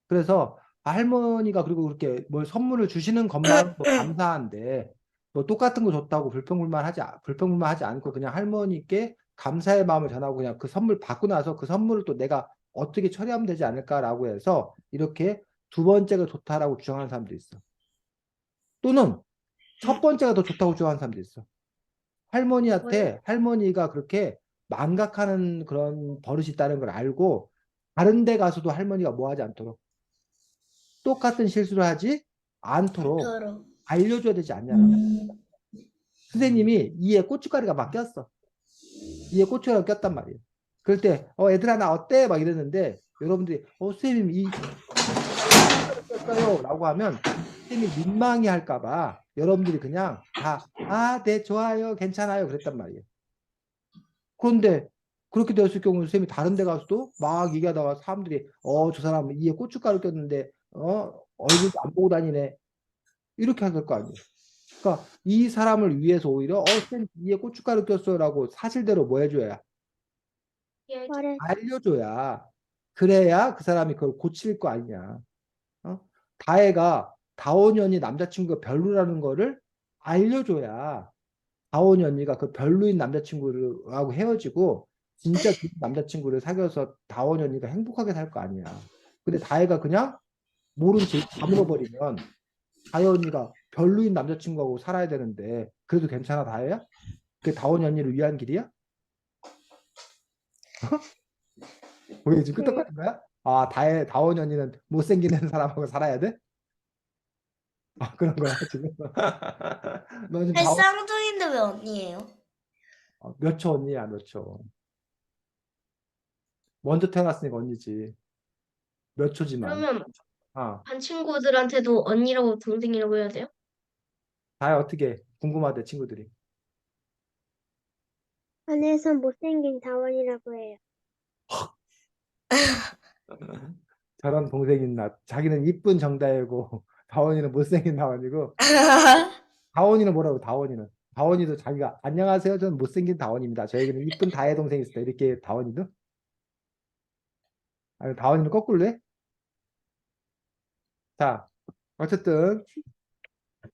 그래서 할머니가 그리고 그렇게 뭘 선물을 주시는 것만으로도 감사한데 뭐 똑같은 거 줬다고 불평불만하지 않고 그냥 할머니께 감사의 마음을 전하고 그냥 그 선물 받고 나서 그 선물을 또 내가 어떻게 처리하면 되지 않을까라고 해서 이렇게 두 번째가 좋다라고 주장하는 사람도 있어. 또는 첫 번째가 더 좋다고 주장하는 사람도 있어. 할머니한테 할머니가 그렇게 망각하는 그런 버릇이 있다는 걸 알고 다른 데 가서도 할머니가 뭐 하지 않도록 똑같은 실수를 하지 않도록 도로. 알려줘야 되지 않냐라고. 선생님이 이에 고춧가루가 막 꼈어. 이에 고춧가루가 꼈단 말이에요. 그럴 때 애들아 나 어때? 막 이랬는데 여러분들이 선생님 이 고춧가루 꼈어요 라고 하면 선생님이 민망해 할까 봐 여러분들이 그냥 네 좋아요 괜찮아요 그랬단 말이에요. 그런데 그렇게 되었을 경우 선생님이 다른 데 가서도 막 얘기하다가 사람들이 저 사람 이에 고춧가루 꼈는데 얼굴도 안 보고 다니네 이렇게 할 거 아니에요. 그러니까 이 사람을 위해서 오히려 쌤 이에 고춧가루 꼈어라고 사실대로 뭐 해줘야 말해. 알려줘야 그래야 그 사람이 그걸 고칠 거 아니냐. 다혜가 다원이 언니 남자친구가 별로라는 거를 알려줘야 다원이 언니가 그 별로인 남자친구하고 헤어지고 진짜 그 남자친구를 사귀어서 다원이 언니가 행복하게 살 거 아니야. 근데 다혜가 그냥 모른 채 다물어버리면 다혜 언니가 별로인 남자친구하고 살아야 되는데 그래도 괜찮아 다혜야? 그게 다원이 언니를 위한 길이야? 왜 지금 끄떡거리는 거야? 다원이 언니는 못생긴 사람하고 살아야 돼? 그런 거야 지금. 너 지금 쌍둥이인데 왜 언니예요? 몇 초 언니야 몇 초. 먼저 태어났으니까 언니지. 몇 초지만. 그러면 아, 반 친구들한테도 언니라고 동생이라고 해야 돼요? 다혜 어떻게 궁금하대 친구들이. 안에서 못생긴 다원이라고 해요. 저런 동생 있나? 자기는 이쁜 정다혜고 다원이는 못생긴 다원이고 다원이는 뭐라고 다원이는 다원이도 자기가 안녕하세요 저는 못생긴 다원입니다. 저에게는 이쁜 다혜 동생이 있어요. 이렇게 다원이도 아니 다원이는 거꾸로 해? 자 어쨌든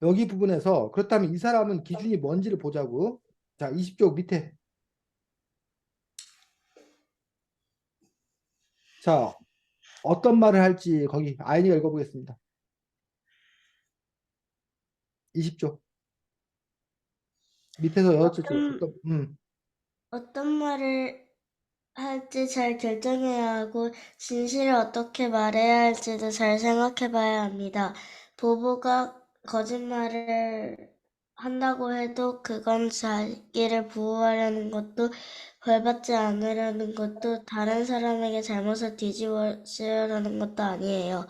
여기 부분에서 그렇다면 이 사람은 기준이 뭔지를 보자고. 자 20쪽 밑에 자 어떤 말을 할지 거기 아이니가 읽어보겠습니다. 20쪽 밑에서 여섯 쪽 어떤 말을 할지 잘 결정해야 하고 진실을 어떻게 말해야 할지도 잘 생각해 봐야 합니다. 보부가 거짓말을 한다고 해도 그건 자기를 보호하려는 것도 벌받지 않으려는 것도 다른 사람에게 잘못을 뒤집어 씌우려는 것도 아니에요.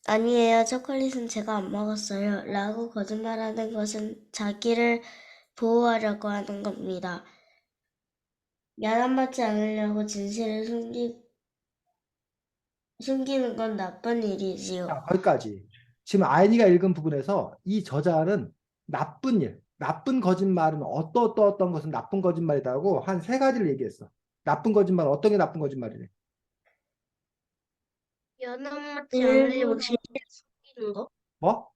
아니에요. 초콜릿은 제가 안 먹었어요. 라고 거짓말하는 것은 자기를 보호하려고 하는 겁니다. 야단맞지 않으려고 진실을 숨기는 건 나쁜 일이지요. 자, 거기까지. 지금 아이니가 읽은 부분에서 이 저자는 나쁜 일, 나쁜 거짓말은 어떤 것은 나쁜 거짓말이라고 한 세 가지를 얘기했어. 나쁜 거짓말은 어떤 게 나쁜 거짓말이래? 야단맞지 않으려고 진실을 숨기는 거? 뭐?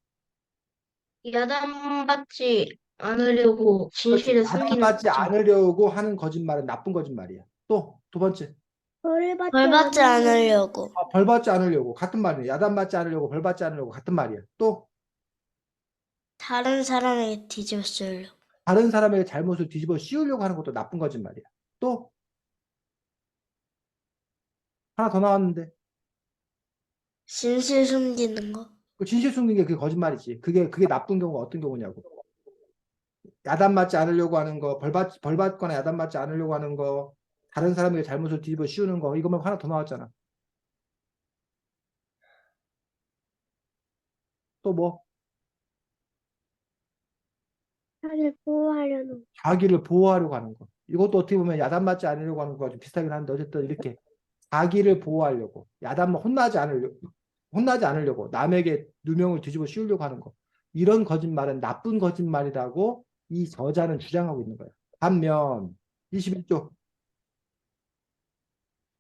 야단받지 않으려고 그렇지. 진실을 숨기는 야단받지 거지. 않으려고 하는 거짓말은 나쁜 거짓말이야. 또 두 번째. 벌을 받지 벌 받지 않으려고 않으려고. 벌 받지 않으려고 같은 말이야. 야단받지 않으려고 벌 받지 않으려고 같은 말이야. 또 다른 사람에게 뒤집어 쓰려고. 다른 사람에게 잘못을 뒤집어 씌우려고 하는 것도 나쁜 거짓말이야. 또 하나 더 나왔는데 진실 숨기는 거. 그 진실 숨기는 게 그게 거짓말이지. 그게 나쁜 경우가 어떤 경우냐고. 야단맞지 않으려고 하는 거, 벌 받거나 야단맞지 않으려고 하는 거, 다른 사람에게 잘못을 뒤집어 씌우는 거, 이거만 하나 더 나왔잖아. 또 뭐? 자기를 보호하려는 거. 자기를 보호하려고 하는 거. 이것도 어떻게 보면 야단맞지 않으려고 하는 거가 좀 비슷하긴 한데, 어쨌든 이렇게 자기를 보호하려고, 혼나지 않으려고, 남에게 누명을 뒤집어 씌우려고 하는 거. 이런 거짓말은 나쁜 거짓말이라고 이 저자는 주장하고 있는 거예요. 반면 21쪽,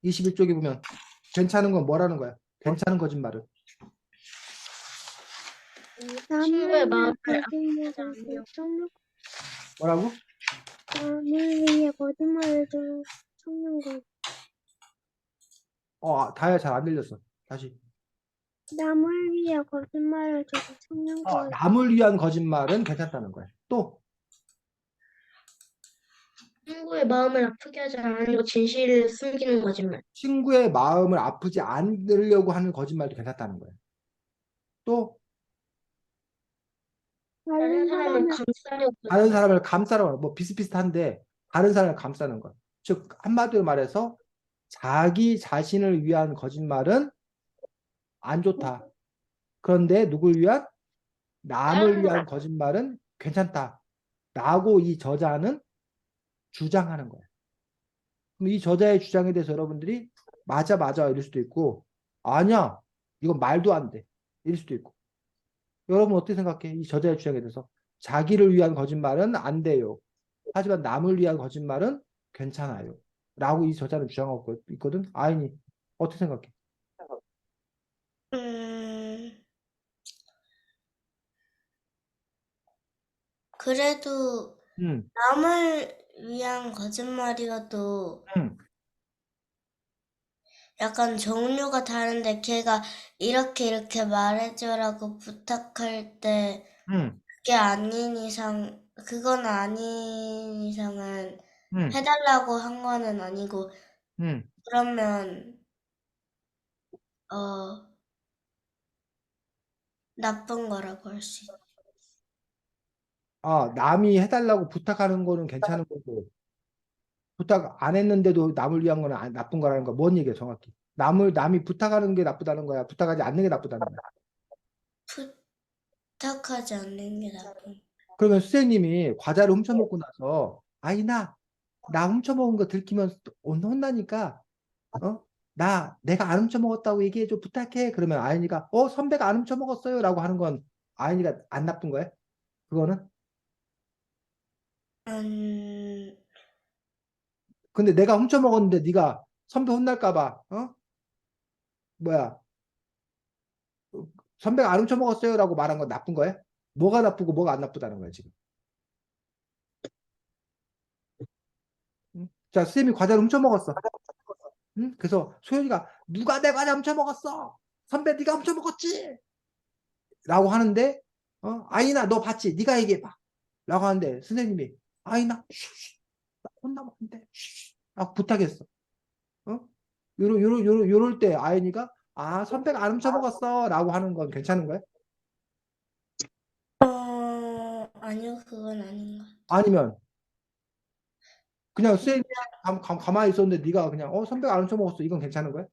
21쪽에 보면 괜찮은 건 뭐라는 거야? 괜찮은 거짓말은. 친구의 남을 마음을 위해 아프게 거짓말을 하지 않으려고. 섞는 뭐라고? 남을 위해 거짓말을 섞는 거. 다야 잘 안 들렸어. 다시. 남을 위해 거짓말을 섞는 거. 남을 위한 거짓말은 괜찮다는 거야. 또 친구의 마음을 아프게 하지 않으려고 진실을 숨기는 거짓말. 친구의 마음을 아프지 않으려고 하는 거짓말도 괜찮다는 거야. 또 다른 다른 사람을 사람을 감싸려고 다른 사람을 감싸는 거, 뭐 비슷비슷한데 다른 사람을 감싸는 것. 즉 한마디로 말해서 자기 자신을 위한 거짓말은 안 좋다. 그런데 누굴 위한? 남을 위한 거짓말은 괜찮다. 라고 이 저자는 주장하는 거야. 그럼 이 저자의 주장에 대해서 여러분들이 맞아 맞아 이럴 수도 있고 아니야 이건 말도 안 돼 이럴 수도 있고 여러분 어떻게 생각해? 이 저자의 주장에 대해서 자기를 위한 거짓말은 안 돼요. 하지만 남을 위한 거짓말은 괜찮아요. 라고 이 저자는 주장하고 있거든. 아이니 어떻게 생각해? 음, 그래도 음, 남을 위한 거짓말이어도 음, 약간 종류가 다른데 걔가 이렇게 말해줘라고 부탁할 때 음, 그건 아닌 이상은 음, 해달라고 한 거는 아니고, 음. 그러면, 어, 나쁜 거라고 할 수 있어. 남이 해달라고 부탁하는 거는 괜찮은 거고 부탁 안 했는데도 남을 위한 거는 나쁜 거라는 거 뭔 얘기야 정확히? 남이 부탁하는 게 나쁘다는 거야? 부탁하지 않는 게 나쁘다는 거야? 부탁하지 않는 게 나쁜. 그러면 선생님이 과자를 훔쳐먹고 나서 아이나 나 훔쳐먹은 거 들키면 혼나니까 어? 내가 안 훔쳐먹었다고 얘기해줘, 부탁해. 그러면 아이니가, 선배가 안 훔쳐먹었어요. 라고 하는 건 아이니가 안 나쁜 거야? 그거는? 음, 근데 내가 훔쳐먹었는데 네가 선배 혼날까 봐, 뭐야, 선배가 안 훔쳐먹었어요. 라고 말한 건 나쁜 거야? 뭐가 나쁘고 뭐가 안 나쁘다는 거야, 지금. 응? 자, 선생님이 과자를 훔쳐먹었어. 응? 그래서 소연이가 누가 내 과자 훔쳐먹었어? 선배 네가 훔쳐먹었지? 라고 하는데, 아이나 너 봤지? 네가 얘기해봐. 라고 하는데 선생님이 아이나 나 혼나면 안 돼. 부탁했어. 어? 요럴 때 아이니가 선배가 안 훔쳐먹었어 라고 하는 건 괜찮은 거야? 아니요, 그건 아닌 것 같아요. 아니면 그냥 선생님이 가만히 있었는데 네가 그냥 선배가 안 훔쳐먹었어 이건 괜찮은 거야?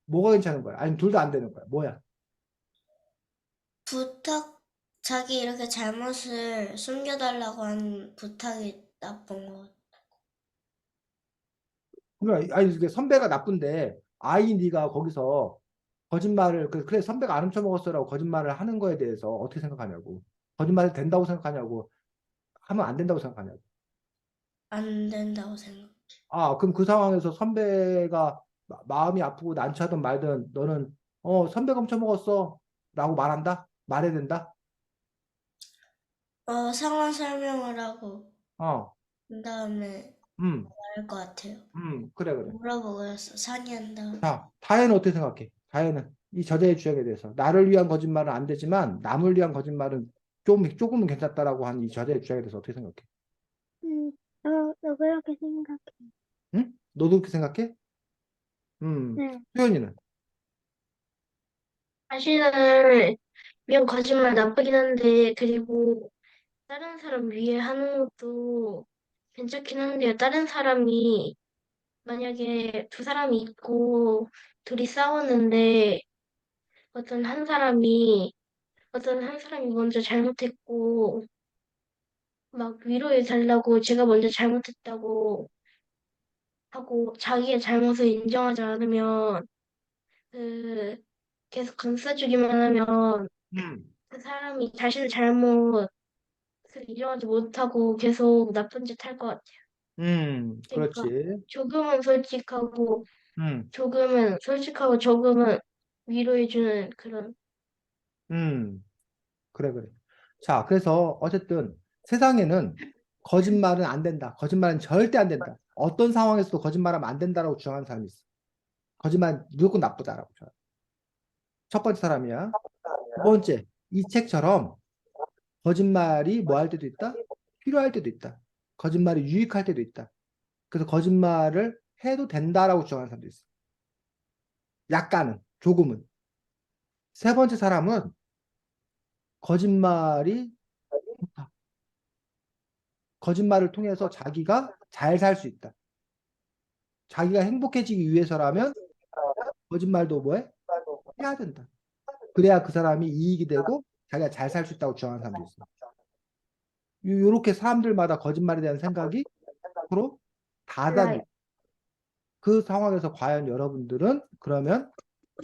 뭐가 괜찮은 거야? 아니면 둘 다 안 되는 거야? 뭐야? 자기 이렇게 잘못을 숨겨달라고 한 부탁이 나쁜 것 같아요. 그러니까 아니 이게 선배가 나쁜데 아이 네가 거기서 거짓말을 그래 선배가 안 훔쳐먹었어라고 거짓말을 하는 거에 대해서 어떻게 생각하냐고. 거짓말이 된다고 생각하냐고. 하면 안 된다고 생각하냐고. 안 된다고 생각. 그럼 그 상황에서 선배가 마음이 아프고 난처하든 말든 너는 선배가 훔쳐먹었어 라고 말한다? 말해야 된다? 상황 설명을 하고, 어, 그 다음에 음, 말할 것 같아요. 그래, 그래. 물어보고 해서 상의한 다음에. 자, 다혜는 어떻게 생각해? 다혜는 이 저자의 주장에 대해서 나를 위한 거짓말은 안 되지만 남을 위한 거짓말은 조금은 괜찮다라고 한 이 저자의 주장에 대해서 어떻게 생각해? 음, 너 그렇게 생각해. 응? 너도 그렇게 생각해? 네. 수연이는? 사실은 미안 거짓말 나쁘긴 한데 그리고 다른 사람 위해 하는 것도 괜찮긴 한데요. 다른 사람이 만약에 두 사람이 있고 둘이 싸웠는데 어떤 한 사람이 어떤 한 사람이 먼저 잘못했고 막 위로해 달라고 제가 먼저 잘못했다고 하고 자기의 잘못을 인정하지 않으면 그 계속 감싸주기만 하면 음, 그 사람이 자신의 잘못을 인정하지 못하고 계속 나쁜 짓 할 것 같아요. 그러니까 그렇지. 조금은 솔직하고 음, 조금은 위로해주는 그런. 음, 그래, 그래. 자, 그래서 어쨌든 세상에는 거짓말은 안 된다. 거짓말은 절대 안 된다. 어떤 상황에서도 거짓말하면 안 된다라고 주장하는 사람이 있어. 거짓말 무조건 나쁘다라고 주장. 첫 번째 사람이야. 두 번째, 이 책처럼 거짓말이 뭐 할 때도 있다? 필요할 때도 있다. 거짓말이 유익할 때도 있다. 그래서 거짓말을 해도 된다라고 주장하는 사람도 있어. 약간은, 조금은. 세 번째 사람은 거짓말이 좋다. 거짓말을 통해서 자기가 잘 살 수 있다. 자기가 행복해지기 위해서라면 거짓말도 뭐해? 해야 된다. 그래야 그 사람이 이익이 되고 자기가 잘 살 수 있다고 주장하는 사람도 있어. 요렇게 사람들마다 거짓말에 대한 생각이 서로 다르다. 달라요. 그 상황에서 과연 여러분들은 그러면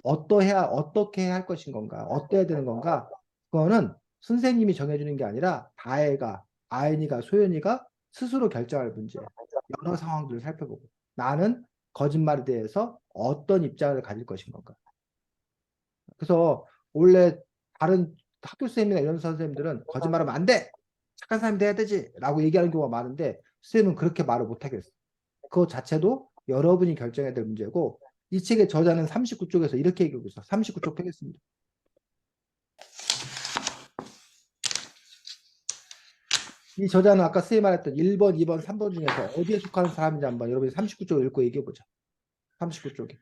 어떻게 할 것인 건가? 어때야 되는 건가? 그거는 선생님이 정해주는 게 아니라 다혜가, 아이니가, 소연이가 스스로 결정할 문제야. 여러 상황들을 살펴보고 나는 거짓말에 대해서 어떤 입장을 가질 것인 건가? 그래서 원래 다른 학교 선생님이나 이런 선생님들은 거짓말하면 안 돼! 착한 사람이 돼야 되지! 라고 얘기하는 경우가 많은데 선생님은 그렇게 말을 못 하겠어. 그것 자체도 여러분이 결정해야 될 문제고 이 책의 저자는 39쪽에서 이렇게 얘기하고 있어. 39쪽 펴겠습니다. 이 저자는 아까 선생님 말했던 1번, 2번, 3번 중에서 어디에 속하는 사람인지 한번 여러분이 39쪽 읽고 얘기해 보자. 39쪽에.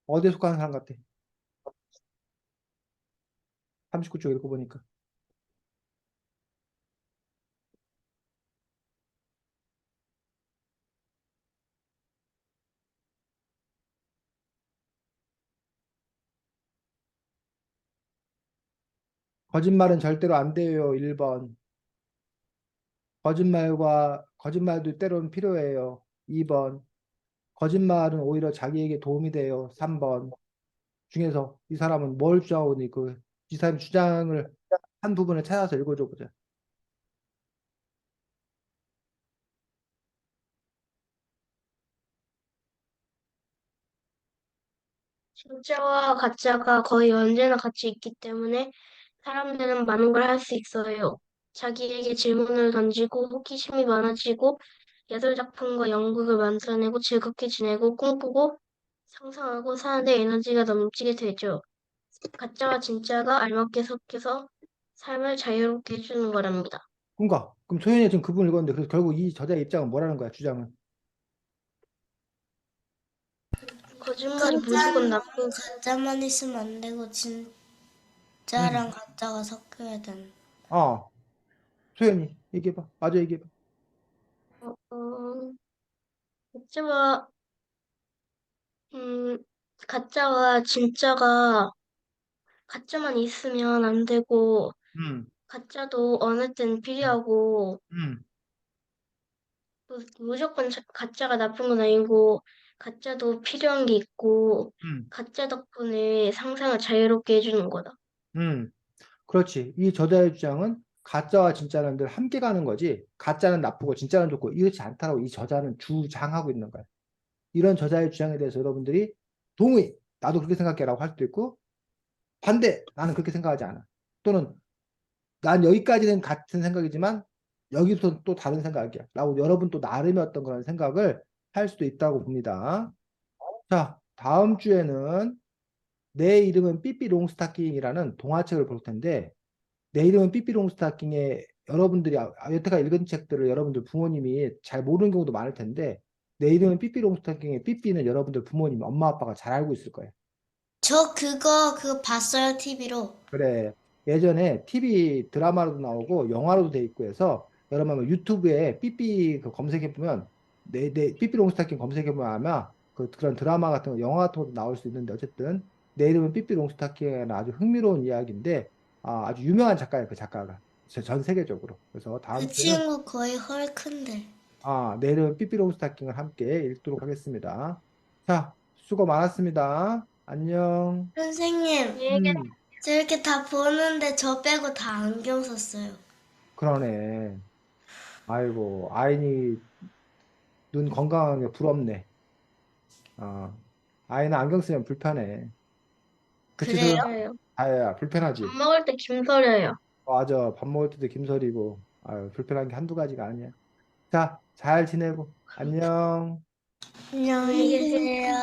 어디에 속하는 사람 같아? 39쪽 읽고 보니까. 거짓말은 절대로 안 돼요. 1번. 거짓말도 때로는 필요해요. 2번. 거짓말은 오히려 자기에게 도움이 돼요. 3번. 중에서 이 사람은 뭘 주장하고 있니? 이 사람 주장을 한 부분을 찾아서 읽어줘 보자. 진짜와 가짜가 거의 언제나 같이 있기 때문에 사람들은 많은 걸 할 수 있어요. 자기에게 질문을 던지고 호기심이 많아지고 예술작품과 연극을 만들어내고 즐겁게 지내고 꿈꾸고 상상하고 사는데 에너지가 넘치게 되죠. 가짜와 진짜가 알맞게 섞여서 삶을 자유롭게 해주는 거랍니다. 그러니까 그럼 소연이가 지금 그분 읽었는데 그래서 결국 이 저자의 입장은 뭐라는 거야? 주장은. 거짓말이 무조건 나쁜 가짜만 있으면 안 되고 진짜랑 가짜가 섞여야 되는. 어, 소연이 얘기해봐. 맞아, 얘기해봐. 어, 가짜와 음, 가짜와 진짜가 가짜만 있으면 안 되고 음, 가짜도 어느 땐 필요하고 음, 무조건 가짜가 나쁜 건 아니고 가짜도 필요한 게 있고 음, 가짜 덕분에 상상을 자유롭게 해주는 거다. 음. 그렇지. 이 저자의 주장은 가짜와 진짜는 늘 함께 가는 거지. 가짜는 나쁘고 진짜는 좋고 이렇지 않다고 이 저자는 주장하고 있는 거야. 이런 저자의 주장에 대해서 여러분들이 동의, 나도 그렇게 생각해라고 할 수도 있고 반대, 나는 그렇게 생각하지 않아. 또는 난 여기까지는 같은 생각이지만 여기부터 또 다른 생각이야. 라고 여러분 또 나름의 어떤 그런 생각을 할 수도 있다고 봅니다. 자, 다음 주에는 내 이름은 삐삐 롱스타킹이라는 동화책을 볼 텐데 내 이름은 삐삐 롱스타킹에 여러분들이 여태까지 읽은 책들을 여러분들 부모님이 잘 모르는 경우도 많을 텐데 내 이름은 삐삐 롱스타킹의 삐삐는 여러분들 부모님, 엄마 아빠가 잘 알고 있을 거예요. 저 그거 봤어요, TV로. 그래. 예전에 TV 드라마로도 나오고 영화로도 돼 있고 해서 여러분 뭐 유튜브에 삐삐 그 검색해 보면 내 삐삐 롱스타킹 검색해 보면 아마 그런 드라마 같은 거 영화 같은 것도 나올 수 있는데 어쨌든 내 이름은 삐삐 롱스타킹이라는 아주 흥미로운 이야기인데 아주 유명한 작가예요. 그 작가가 전 세계적으로. 그래서 그 다음 주에는 친구 거의 헐큰데. 내 이름은 삐삐 롱스타킹을 함께 읽도록 하겠습니다. 자, 수고 많았습니다. 안녕. 선생님, 안녕히 계세요. 저 이렇게 다 보는데 저 빼고 다 안경 썼어요. 그러네. 아이고, 아인이 눈 건강한 게 부럽네. 어, 아이는 안경 쓰면 불편해. 그치, 그래요? 소연? 맞아요. 아야, 불편하지? 밥 먹을 때 김서려요. 맞아, 밥 먹을 때도 김설이고, 아유, 불편한 게 한두 가지가 아니야. 자, 잘 지내고, 안녕. 안녕히 안녕히 계세요. 계세요.